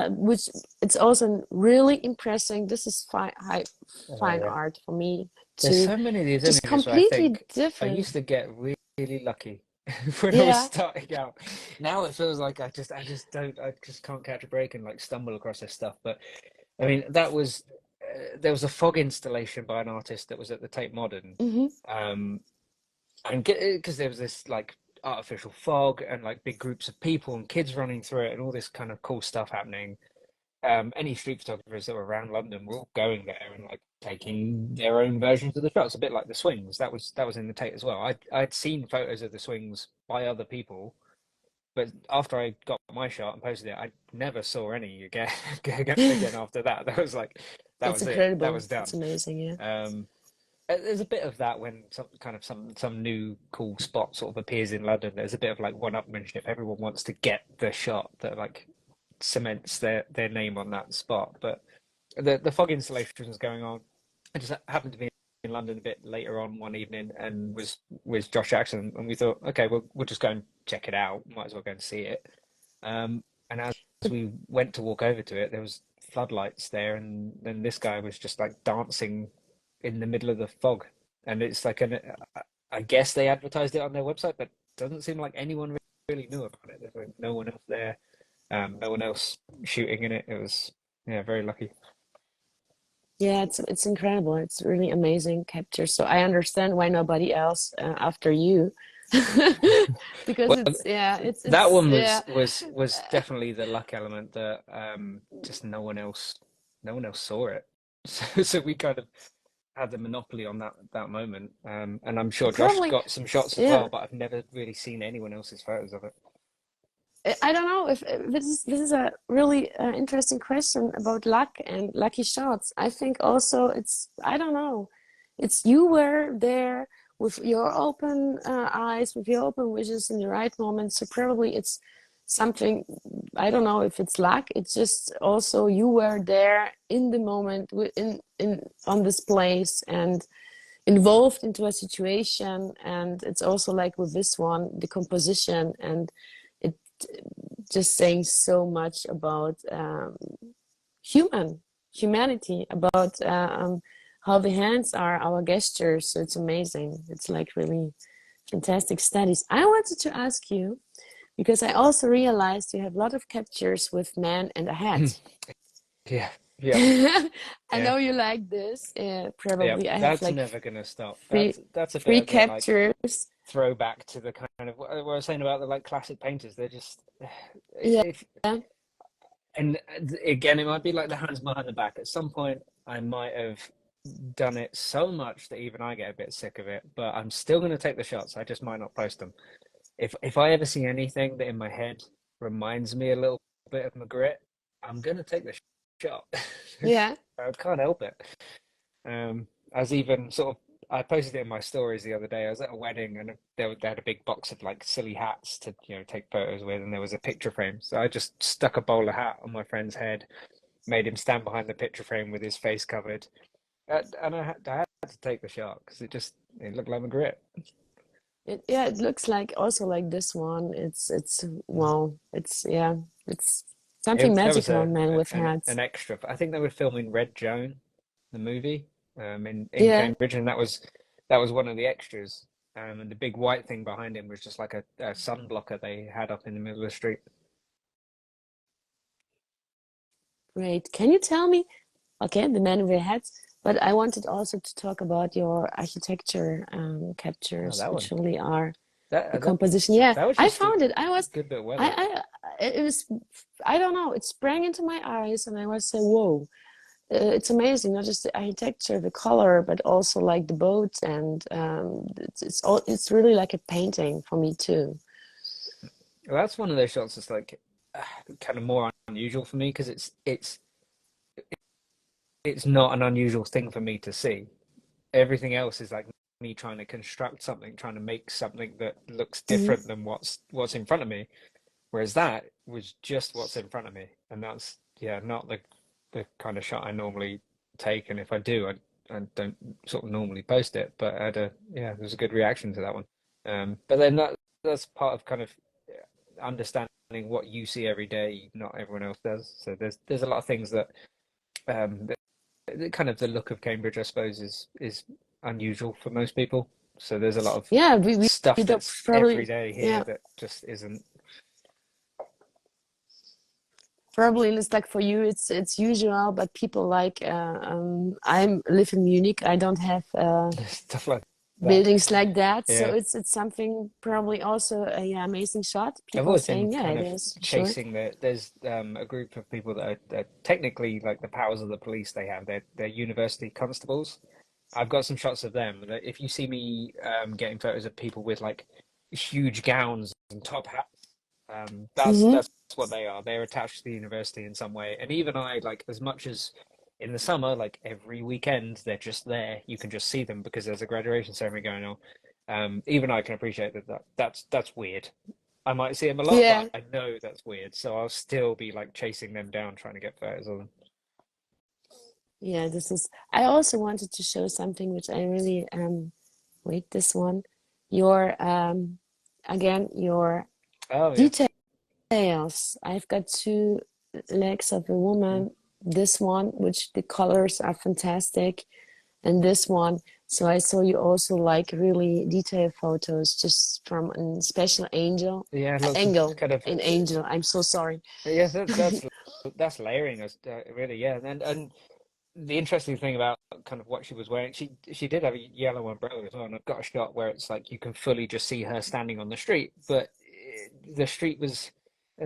Speaker 2: which it's also really impressing. This is
Speaker 1: Oh
Speaker 2: fine
Speaker 1: yeah.
Speaker 2: art for me
Speaker 1: There's
Speaker 2: too.
Speaker 1: so many of these
Speaker 2: Just
Speaker 1: images where I
Speaker 2: completely
Speaker 1: think I
Speaker 2: different.
Speaker 1: used to get really lucky when I was
Speaker 2: Yeah,
Speaker 1: starting out. Now it feels like I just can't catch a break and like stumble across this stuff. But I mean, there was a fog installation by an artist that was at the Tate Modern,
Speaker 2: hmm,
Speaker 1: um, and because there was this like artificial fog and like big groups of people and kids running through it and all this kind of cool stuff happening. Any street photographers that were around London were all going there and like taking their own versions of the shots, a bit like the swings. That was in the Tate as well. I'd seen photos of the swings by other people, but after I got my shot and posted it, I never saw any again again after that. That was like that
Speaker 2: that's
Speaker 1: was it. That
Speaker 2: incredible.
Speaker 1: was
Speaker 2: It's
Speaker 1: done.
Speaker 2: amazing. Yeah,
Speaker 1: Um, there's a bit of that when some new cool spot sort of appears in London. There's a bit of like one-upmanship. Everyone wants to get the shot that like cements their name on that spot. But the fog installation was going on. I just happened to be in London a bit later on one evening and was with Josh Jackson, and we thought, okay, we'll just go and check it out. Might as well go and see it. And as
Speaker 2: but
Speaker 1: we went to walk over to it, there was floodlights there, and then this guy was just like dancing in the middle of the fog, and it's like I guess they advertised it on their website, but it doesn't seem like anyone really knew about it. There's like no one else there, no one else shooting in it. It was yeah, very lucky.
Speaker 2: yeah, it's incredible. It's really amazing capture. So I understand why nobody else after you, because
Speaker 1: Well,
Speaker 2: it's yeah,
Speaker 1: that
Speaker 2: it's
Speaker 1: one
Speaker 2: yeah.
Speaker 1: was definitely the luck element that just no one else saw it. So we kind of had the monopoly on that moment. And I'm sure Josh
Speaker 2: Probably,
Speaker 1: got some shots as
Speaker 2: yeah.
Speaker 1: well, but I've never really seen anyone else's photos of it.
Speaker 2: I don't know if this is a really interesting question about luck and lucky shots. I think also it's I don't know. It's you were there with your open eyes, with your open visions in the right moment. So probably it's something I don't know if it's luck. It's just also you were there in the moment, in on this place and involved into a situation. And it's also like with this one, the composition and it just saying so much about humanity, about how the hands are our gestures. So it's amazing. It's like really fantastic studies. I wanted to ask you, because I also realized you have a lot of captures with men and a hat.
Speaker 1: Yeah, yep,
Speaker 2: I
Speaker 1: yeah,
Speaker 2: know you like this.
Speaker 1: yep.
Speaker 2: Probably I have
Speaker 1: That's
Speaker 2: like
Speaker 1: never gonna stop.
Speaker 2: three
Speaker 1: That's a bit
Speaker 2: three
Speaker 1: of the like
Speaker 2: captures.
Speaker 1: throwback to the kind of what I was saying about the like classic painters. They're just
Speaker 2: Yeah,
Speaker 1: if and again, it might be like the hands behind the back. At some point, I might have done it so much that even I get a bit sick of it. But I'm still going to take the shots. I just might not post them. If I ever see anything that in my head reminds me a little bit of Magritte, I'm going to take the shot.
Speaker 2: yeah.
Speaker 1: I can't help it. I was even sort of I posted it in my stories the other day. I was at a wedding and they had a big box of like silly hats to take photos with, and there was a picture frame. So I just stuck a bowler hat on my friend's head, made him stand behind the picture frame with his face covered, and I had to take the shot because it looked like Magritte.
Speaker 2: Yeah, it looks like also like this one. It's wow. It's yeah. It's something
Speaker 1: There was
Speaker 2: magical, man with
Speaker 1: an
Speaker 2: hats.
Speaker 1: extra. I think they were filming Red Joan, the movie, in
Speaker 2: Yeah,
Speaker 1: Cambridge, and that was one of the extras. And the big white thing behind him was just like a sun blocker they had up in the middle of the street.
Speaker 2: great. Can you tell me? Okay, the man with hats. But I wanted also to talk about your architecture
Speaker 1: Oh,
Speaker 2: captures,
Speaker 1: that
Speaker 2: which
Speaker 1: one.
Speaker 2: really are the
Speaker 1: That that
Speaker 2: composition. Yeah,
Speaker 1: that was
Speaker 2: I
Speaker 1: just
Speaker 2: found it. I
Speaker 1: a
Speaker 2: was,
Speaker 1: good bit of weather.
Speaker 2: I, it was, I don't know. It sprang into my eyes, and I was so whoa. It's amazing, not just the architecture, the color, but also like the boat, and it's all. It's really like a painting for me too.
Speaker 1: Well, that's one of those shots that's like kind of more unusual for me because it's not an unusual thing for me to see. Everything else is like me trying to construct something, trying to make something that looks
Speaker 2: Hmm.
Speaker 1: different than what's in front of me. Whereas that was just what's in front of me, and that's yeah, not the kind of shot I normally take. And if I do, I don't sort of normally post it. But I had a yeah, there was a good reaction to that one. But then that's part of kind of understanding what you see every day, not everyone else does. So there's a lot of things that kind of the look of Cambridge, I suppose, is unusual for most people. So there's a lot of
Speaker 2: Yeah, we
Speaker 1: stuff
Speaker 2: don't
Speaker 1: that's every
Speaker 2: probably
Speaker 1: day here
Speaker 2: yeah.
Speaker 1: that just isn't
Speaker 2: Probably it's like for you it's usual, but people like I'm live in Munich. I don't have
Speaker 1: stuff like that.
Speaker 2: buildings like that, so
Speaker 1: Yeah.
Speaker 2: it's something probably also a yeah, amazing shot.
Speaker 1: I've
Speaker 2: People
Speaker 1: always been
Speaker 2: saying yeah,
Speaker 1: kind
Speaker 2: it
Speaker 1: of
Speaker 2: is sure.
Speaker 1: chasing there's a group of people that are technically like the powers of the police they have. They're university constables. I've got some shots of them. If you see me getting photos of people with like huge gowns and top hats,
Speaker 2: Hmm.
Speaker 1: that's what they are. They're attached to the university in some way. And even I, like as much as in the summer, like every weekend, they're just there. You can just see them because there's a graduation ceremony going on. Even I can appreciate that's weird. I might see them a lot,
Speaker 2: Yeah,
Speaker 1: but I know that's weird. So I'll still be like chasing them down, trying to get photos of them.
Speaker 2: yeah. This is. I also wanted to show something which I really wait this one. Your again your
Speaker 1: Oh yeah.
Speaker 2: details. I've got two legs of a
Speaker 1: Mm.
Speaker 2: woman. This one, which the colors are fantastic, and this one. So I saw you also like really detailed photos just from a special
Speaker 1: Yeah, lots of
Speaker 2: angle.
Speaker 1: kind of
Speaker 2: An angel. I'm so sorry.
Speaker 1: yeah. That's layering us really. Yeah, and the interesting thing about kind of what she was wearing, she did have a yellow umbrella as well, and I've got a shot where it's like you can fully just see her standing on the street, but the street was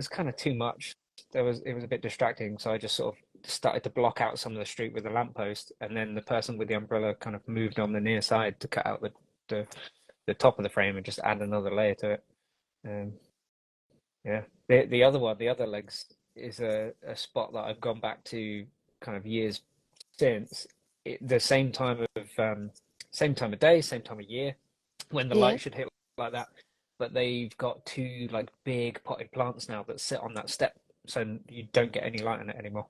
Speaker 1: kind of too much. It was a bit distracting, so I just sort of started to block out some of the street with a lamppost, and then the person with the umbrella kind of moved on the near side to cut out the, the top of the frame and just add another layer to it. Um, yeah, the other one, the other legs is a spot that I've gone back to kind of years since the same time of day, same time of year when the
Speaker 2: Yeah,
Speaker 1: light should hit like that. But they've got two like big potted plants now that sit on that step, so you don't get any light on it anymore.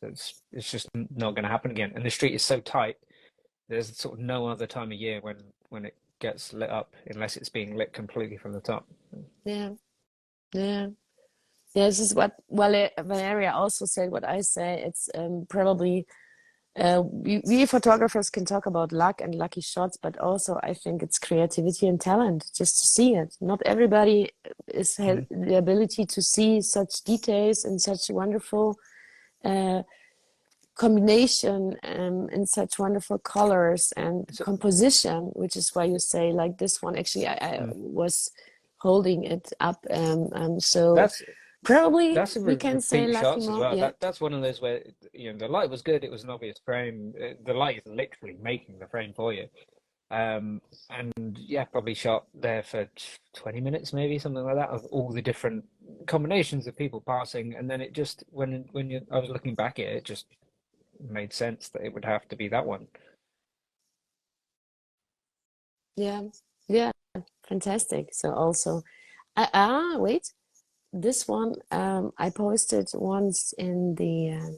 Speaker 1: So it's just not going to happen again. And the street is so tight. There's sort of no other time of year when it gets lit up unless it's being lit completely from the top.
Speaker 2: yeah, yeah. Yeah, this is what Valeria also said, what I say. It's probably we photographers can talk about luck and lucky shots, but also I think it's creativity and talent just to see it. Not everybody has
Speaker 1: Mm.
Speaker 2: the ability to see such details and such wonderful uh, combination and such wonderful colors and
Speaker 1: So,
Speaker 2: composition, which is why you say like this one. Actually, I
Speaker 1: mm.
Speaker 2: was holding it up, so
Speaker 1: That's
Speaker 2: probably
Speaker 1: that's a
Speaker 2: we can say
Speaker 1: repeat
Speaker 2: lucky
Speaker 1: shots as
Speaker 2: mo.
Speaker 1: well.
Speaker 2: Yeah,
Speaker 1: That's one of those where the light was good. It was an obvious frame. The light is literally making the frame for you. And yeah, probably shot there for 20 minutes, maybe something like that, of all the different combinations of people passing. And then it just I was looking back at it, it just made sense that it would have to be that one.
Speaker 2: yeah, yeah. Fantastic. So also, wait, this one I posted once in the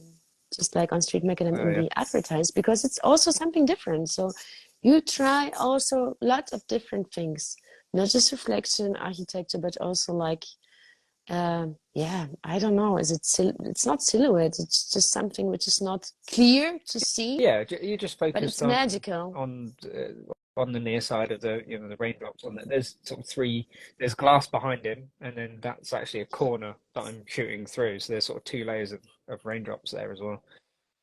Speaker 2: just like on Street Macadam
Speaker 1: Oh
Speaker 2: in
Speaker 1: yeah.
Speaker 2: the advertise because it's also something different. So you try also lots of different things, not just reflection architecture, but also like yeah, I don't know. It's not silhouette. It's just something which is not clear to see,
Speaker 1: Yeah, you just
Speaker 2: but
Speaker 1: focused
Speaker 2: it's magical.
Speaker 1: on on the near side of the raindrops on it. There's sort of three. There's glass behind him, and then that's actually a corner that I'm shooting through. So there's sort of two layers of raindrops there as well.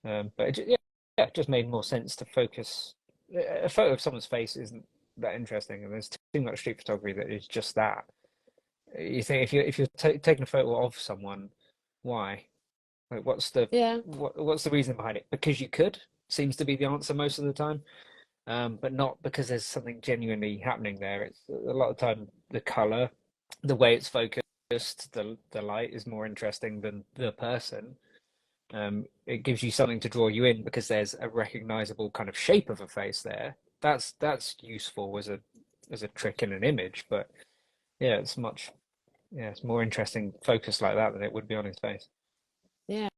Speaker 1: But yeah, it just made more sense to focus. A photo of someone's face isn't that interesting, and there's too much street photography that is just that. You think if you're taking a photo of someone, why? Like,
Speaker 2: Yeah,
Speaker 1: what's the reason behind it? Because you could seems to be the answer most of the time, but not because there's something genuinely happening there. It's a lot of time the color, the way it's focused, the light is more interesting than the person. It gives you something to draw you in because there's a recognizable kind of shape of a face there. That's useful as a trick in an image, but yeah, it's more interesting focus like that than it would be on his face.
Speaker 2: yeah.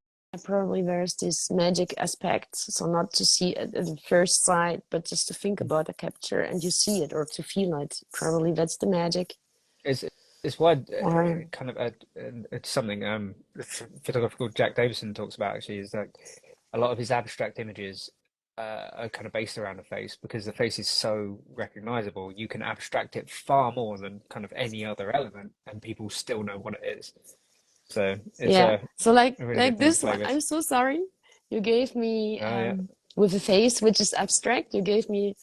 Speaker 2: Probably there's this magic aspect. So not to see it at the first sight, but just to think about a capture and you see it or to feel it. Probably that's the magic.
Speaker 1: It's it's why
Speaker 2: Or
Speaker 1: kind of it's something the photographer called Jack Davison talks about actually is that a lot of his abstract images are kind of based around the face because the face is so recognizable. You can abstract it far more than kind of any other element, and people still know what it is. So it's
Speaker 2: yeah. So
Speaker 1: a really good
Speaker 2: like
Speaker 1: thing to
Speaker 2: this
Speaker 1: play
Speaker 2: one,
Speaker 1: with.
Speaker 2: I'm so sorry. You gave me
Speaker 1: Oh yeah,
Speaker 2: with a face which is abstract. You gave me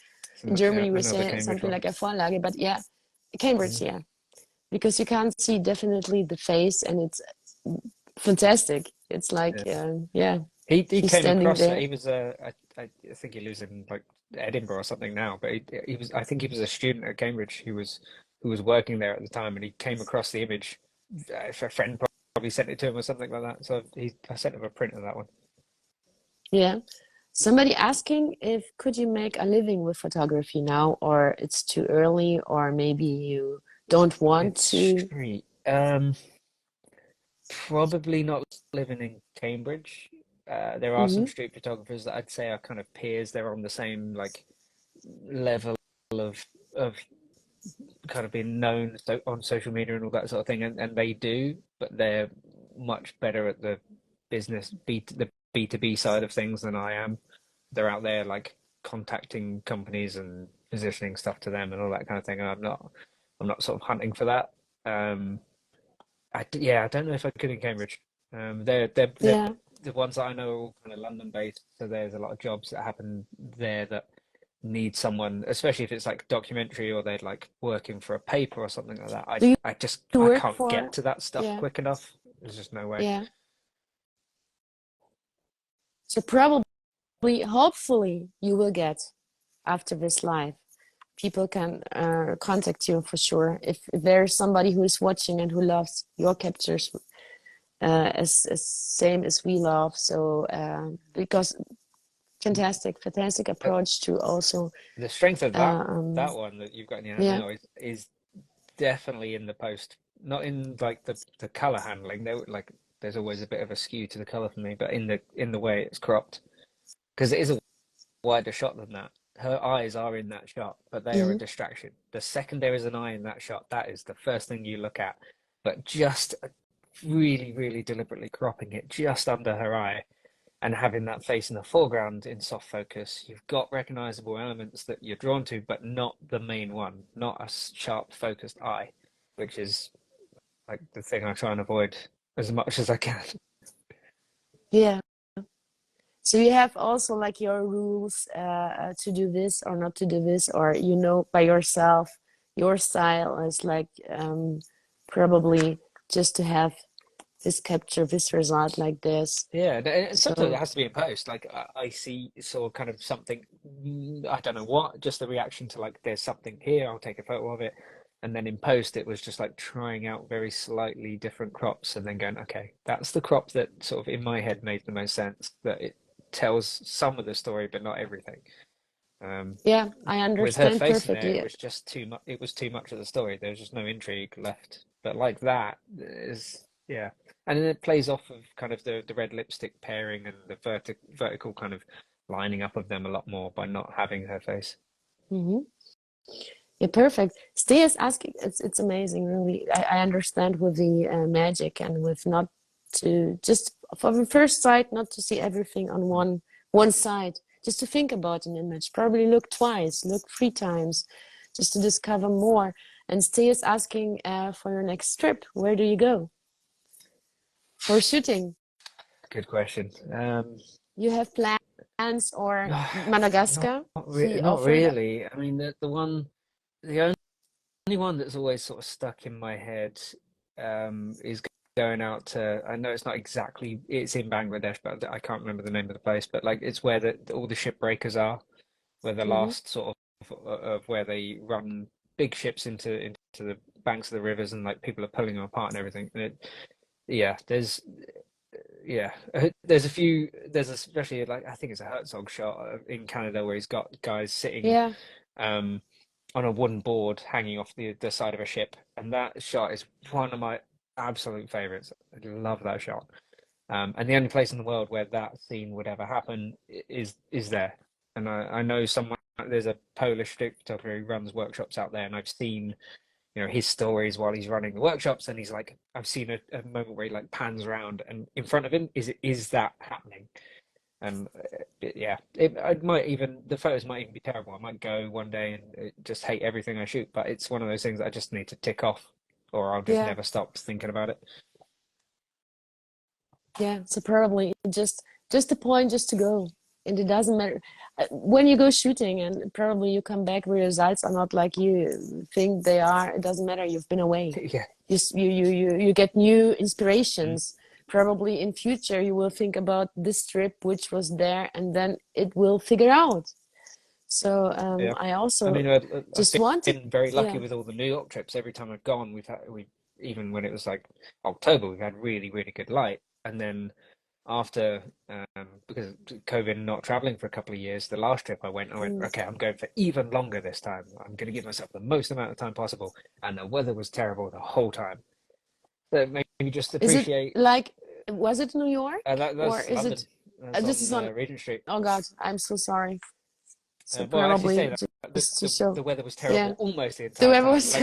Speaker 2: in
Speaker 1: yeah,
Speaker 2: Germany we
Speaker 1: another
Speaker 2: say
Speaker 1: Cambridge
Speaker 2: something
Speaker 1: one.
Speaker 2: like a Vorlage, but yeah, Cambridge,
Speaker 1: Mhm.
Speaker 2: yeah. Because you can't see definitely the face and it's fantastic. It's like
Speaker 1: Yeah.
Speaker 2: yeah,
Speaker 1: He
Speaker 2: he's
Speaker 1: came
Speaker 2: standing
Speaker 1: across
Speaker 2: there.
Speaker 1: he was I think he lives in like Edinburgh or something now, but he was I think he was a student at Cambridge who was working there at the time, and he came across the image. If a friend probably sent it to him or something like that, so I sent him a print of that one.
Speaker 2: Yeah. Somebody asking if could you make a living with photography now, or it's too early, or maybe you don't want
Speaker 1: It's
Speaker 2: to.
Speaker 1: street. Probably not living in Cambridge. There are some
Speaker 2: Hmm.
Speaker 1: street photographers that I'd say are kind of peers. They're on the same like level of kind of being known on social media and all that sort of thing, and they do, but they're much better at the the B2B side of things than I am. They're out there like contacting companies and positioning stuff to them and all that kind of thing. And I'm not sort of hunting for that. Um, yeah, I don't know if I could in Cambridge. They're
Speaker 2: Yeah.
Speaker 1: the ones that I know are all kind of London based, so there's a lot of jobs that happen there that need someone, especially if it's like documentary or they're like working for a paper or something like that.
Speaker 2: Do you
Speaker 1: I
Speaker 2: work
Speaker 1: can't get
Speaker 2: for?
Speaker 1: to that stuff
Speaker 2: Yeah.
Speaker 1: quick enough. There's just no way.
Speaker 2: Yeah. So probably, hopefully, you will get after this live. People can contact you for sure. If there's somebody who is watching and who loves your captures as same as we love, so because fantastic
Speaker 1: Uh,
Speaker 2: approach to also
Speaker 1: The strength of
Speaker 2: uh,
Speaker 1: that one that you've got in your hand
Speaker 2: yeah.
Speaker 1: now is definitely in the post, not in like the color handling. There's always a bit of a skew to the color for me, but in the way it's cropped because it is a wider shot than that. Her eyes are in that shot, but they are a
Speaker 2: Mhm.
Speaker 1: distraction. The second there is an eye in that shot, that is the first thing you look at. But just really, really deliberately cropping it just under her eye and having that face in the foreground in soft focus, you've got recognizable elements that you're drawn to, but not the main one, not a sharp focused eye, which is like the thing I try and avoid as much as I can.
Speaker 2: Yeah. So you have also like your rules to do this or not to do this, or you know by yourself, your style is like probably just to have this capture, this result like this.
Speaker 1: Yeah, and sometimes it
Speaker 2: So
Speaker 1: has to be in post. Like I see sort of kind of something, I don't know what, just the reaction to like there's something here, I'll take a photo of it. And then in post, it was just like trying out very slightly different crops and then going, okay, that's the crop that sort of in my head made the most sense, that it tells some of the story, but not everything. Um,
Speaker 2: yeah, I
Speaker 1: with her
Speaker 2: understand
Speaker 1: face in there, it
Speaker 2: perfectly.
Speaker 1: was just too much. It was too much of the story. There was just no intrigue left. But like that is, yeah, and then it plays off of kind of the red lipstick pairing and the vertical kind of lining up of them a lot more by not having her face.
Speaker 2: Hmm. Yeah, perfect. Stay is asking. It's amazing, really. I understand with the magic and with not to just for the first sight, not to see everything on one side. Just to think about an image. Probably look twice, look three times, just to discover more. And Stay is asking for your next trip. Where do you go for shooting?
Speaker 1: Good question.
Speaker 2: You have plans or
Speaker 1: Not
Speaker 2: Madagascar? He
Speaker 1: not
Speaker 2: offered.
Speaker 1: really. I mean, the only one that's always sort of stuck in my head is going out to. I know it's not exactly. It's in Bangladesh, but I can't remember the name of the place. But like, it's where all the ship breakers are, where the
Speaker 2: Hmm.
Speaker 1: last sort of where they run big ships into the banks of the rivers, and like people are pulling them apart and everything. And yeah, there's a few. There's especially like I think it's a Herzog shot in Canada where he's got guys sitting
Speaker 2: Yeah,
Speaker 1: um, on a wooden board hanging off the side of a ship, and that shot is one of my absolute favorites. I love that shot. And the only place in the world where that scene would ever happen is there. And I know someone there's a Polish street photographer who runs workshops out there, and I've seen his stories while he's running the workshops, and he's like, I've seen a moment where he like pans around, and in front of him is that happening? And yeah, it might even the photos might even be terrible. I might go one day and just hate everything I shoot, but it's one of those things that I just need to tick off, or I'll just
Speaker 2: yeah.
Speaker 1: never stop thinking about it.
Speaker 2: Yeah, so probably just the point just to go. And it doesn't matter when you go shooting and probably you come back, the results are not like you think they are. It doesn't matter. You've been away.
Speaker 1: Yeah.
Speaker 2: You get new inspirations. Probably in future you will think about this trip which was there and then it will figure out. So
Speaker 1: Yeah,
Speaker 2: I
Speaker 1: I
Speaker 2: also
Speaker 1: mean, I've
Speaker 2: just wanted,
Speaker 1: been very lucky
Speaker 2: yeah,
Speaker 1: with all the New York trips. Every time I've gone, we even when it was like October, we've had really really good light. And then after because of COVID not traveling for a couple of years, the last trip I went
Speaker 2: mm.
Speaker 1: okay, I'm going for even longer this time. I'm going to give myself the most amount of time possible, and the weather was terrible the whole time. So maybe just
Speaker 2: Is it
Speaker 1: appreciate
Speaker 2: like, was it New York or
Speaker 1: that's
Speaker 2: is it,
Speaker 1: London. That's
Speaker 2: this
Speaker 1: on
Speaker 2: is on,
Speaker 1: Regent Street.
Speaker 2: oh God, I'm so sorry. So
Speaker 1: Well, I actually say
Speaker 2: probably
Speaker 1: that
Speaker 2: just to show,
Speaker 1: the weather was
Speaker 2: yeah,
Speaker 1: terrible almost the
Speaker 2: the
Speaker 1: entire
Speaker 2: weather
Speaker 1: time.
Speaker 2: was,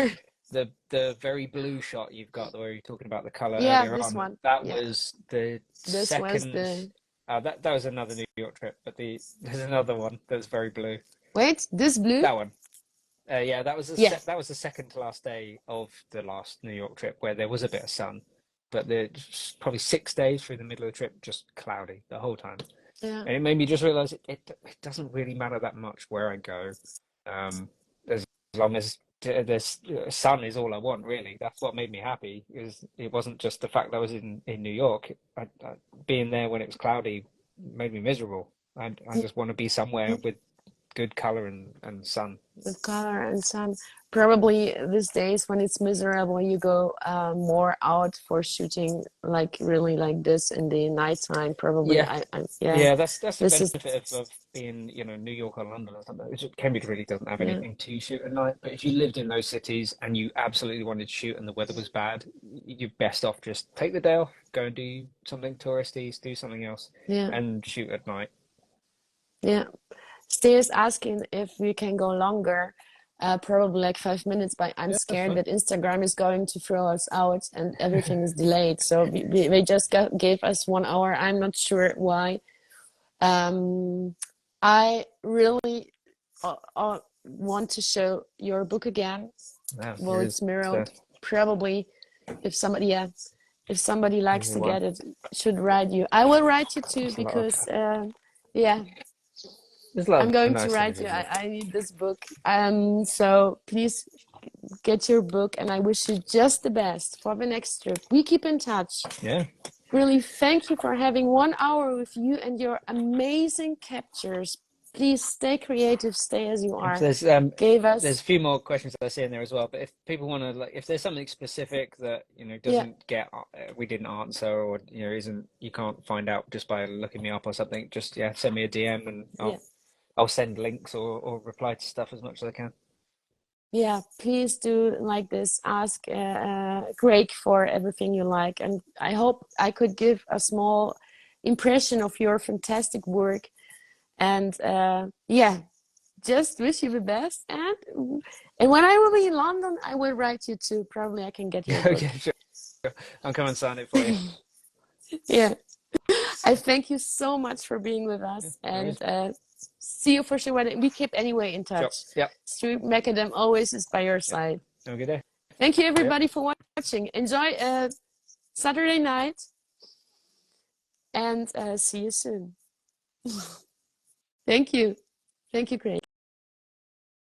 Speaker 1: Like the very blue shot you've got where you're talking about the color
Speaker 2: yeah,
Speaker 1: earlier
Speaker 2: this
Speaker 1: on.
Speaker 2: one,
Speaker 1: That
Speaker 2: yeah,
Speaker 1: was the
Speaker 2: this was
Speaker 1: second.
Speaker 2: the,
Speaker 1: That was another New York trip, but there's another one that's very blue.
Speaker 2: wait, this blue,
Speaker 1: That one. Yeah,
Speaker 2: yeah,
Speaker 1: that was the second to last day of the last New York trip where there was a bit of sun, but the probably 6 days through the middle of the trip just cloudy the whole time.
Speaker 2: yeah,
Speaker 1: And it made me just realize it doesn't really matter that much where I go, as long as the sun is all I want, really. That's what made me happy. It wasn't just the fact that I was in New York. Being there when it was cloudy made me miserable. I just want to be somewhere with good color and sun.
Speaker 2: with color and sun. Probably these days when it's miserable, you go more out for shooting, like really like this in the nighttime. Probably,
Speaker 1: Yeah,
Speaker 2: yeah,
Speaker 1: yeah, that's the
Speaker 2: this is,
Speaker 1: benefit of being, New York or London or something. Cambridge really doesn't have
Speaker 2: yeah,
Speaker 1: anything to shoot at night. But if you lived in those cities and you absolutely wanted to shoot and the weather was bad, you're best off just take the day off, go and do something touristy, do something else,
Speaker 2: yeah,
Speaker 1: and shoot at night.
Speaker 2: yeah. Stay is asking if we can go longer, probably like 5 minutes, but I'm
Speaker 1: Yeah, that's
Speaker 2: scared
Speaker 1: fine.
Speaker 2: that Instagram is going to throw us out and everything is delayed. So they just gave us 1 hour. I'm not sure why. I really want to show your book again.
Speaker 1: Wow,
Speaker 2: Well, it's mirrored.
Speaker 1: uh,
Speaker 2: Probably, if somebody, yeah, if somebody likes
Speaker 1: there's a
Speaker 2: to
Speaker 1: lot,
Speaker 2: get it, should write you. I will write you too
Speaker 1: there's a lot of,
Speaker 2: because, yeah,
Speaker 1: there's a lot
Speaker 2: I'm
Speaker 1: of
Speaker 2: going to
Speaker 1: nice
Speaker 2: write you.
Speaker 1: images in it.
Speaker 2: I need this book. So please get your book, and I wish you just the best for the next trip. We keep in touch.
Speaker 1: Yeah.
Speaker 2: Really, thank you for having 1 hour with you and your amazing captures. Please stay creative, stay as you
Speaker 1: If
Speaker 2: are. Gave
Speaker 1: there's
Speaker 2: us,
Speaker 1: a few more questions that I see in there as well, but if people want to like, if there's something specific that
Speaker 2: yeah,
Speaker 1: doesn't get we didn't answer, or isn't, you can't find out just by looking me up or something, just send me a DM and
Speaker 2: yeah,
Speaker 1: I'll send links or reply to stuff as much as I can.
Speaker 2: yeah. Please do like this. Ask Craig for everything you like, and I hope I could give a small impression of your fantastic work. And yeah, just wish you the best. And when I will be in London, I will write you too. Probably I can get your book.
Speaker 1: Okay, sure. I'll come and sign it for you.
Speaker 2: Yeah. I thank you so much for being with
Speaker 1: Yeah,
Speaker 2: us,
Speaker 1: no
Speaker 2: and
Speaker 1: worries.
Speaker 2: see you for sure. When we keep anyway in
Speaker 1: Sure.
Speaker 2: touch.
Speaker 1: Yeah.
Speaker 2: Street Macadam always is by your
Speaker 1: Yeah.
Speaker 2: side.
Speaker 1: Have a good day.
Speaker 2: Thank you
Speaker 1: Yep.
Speaker 2: everybody for watching. Enjoy Saturday night, and see you soon. Thank you. Thank you, Craig.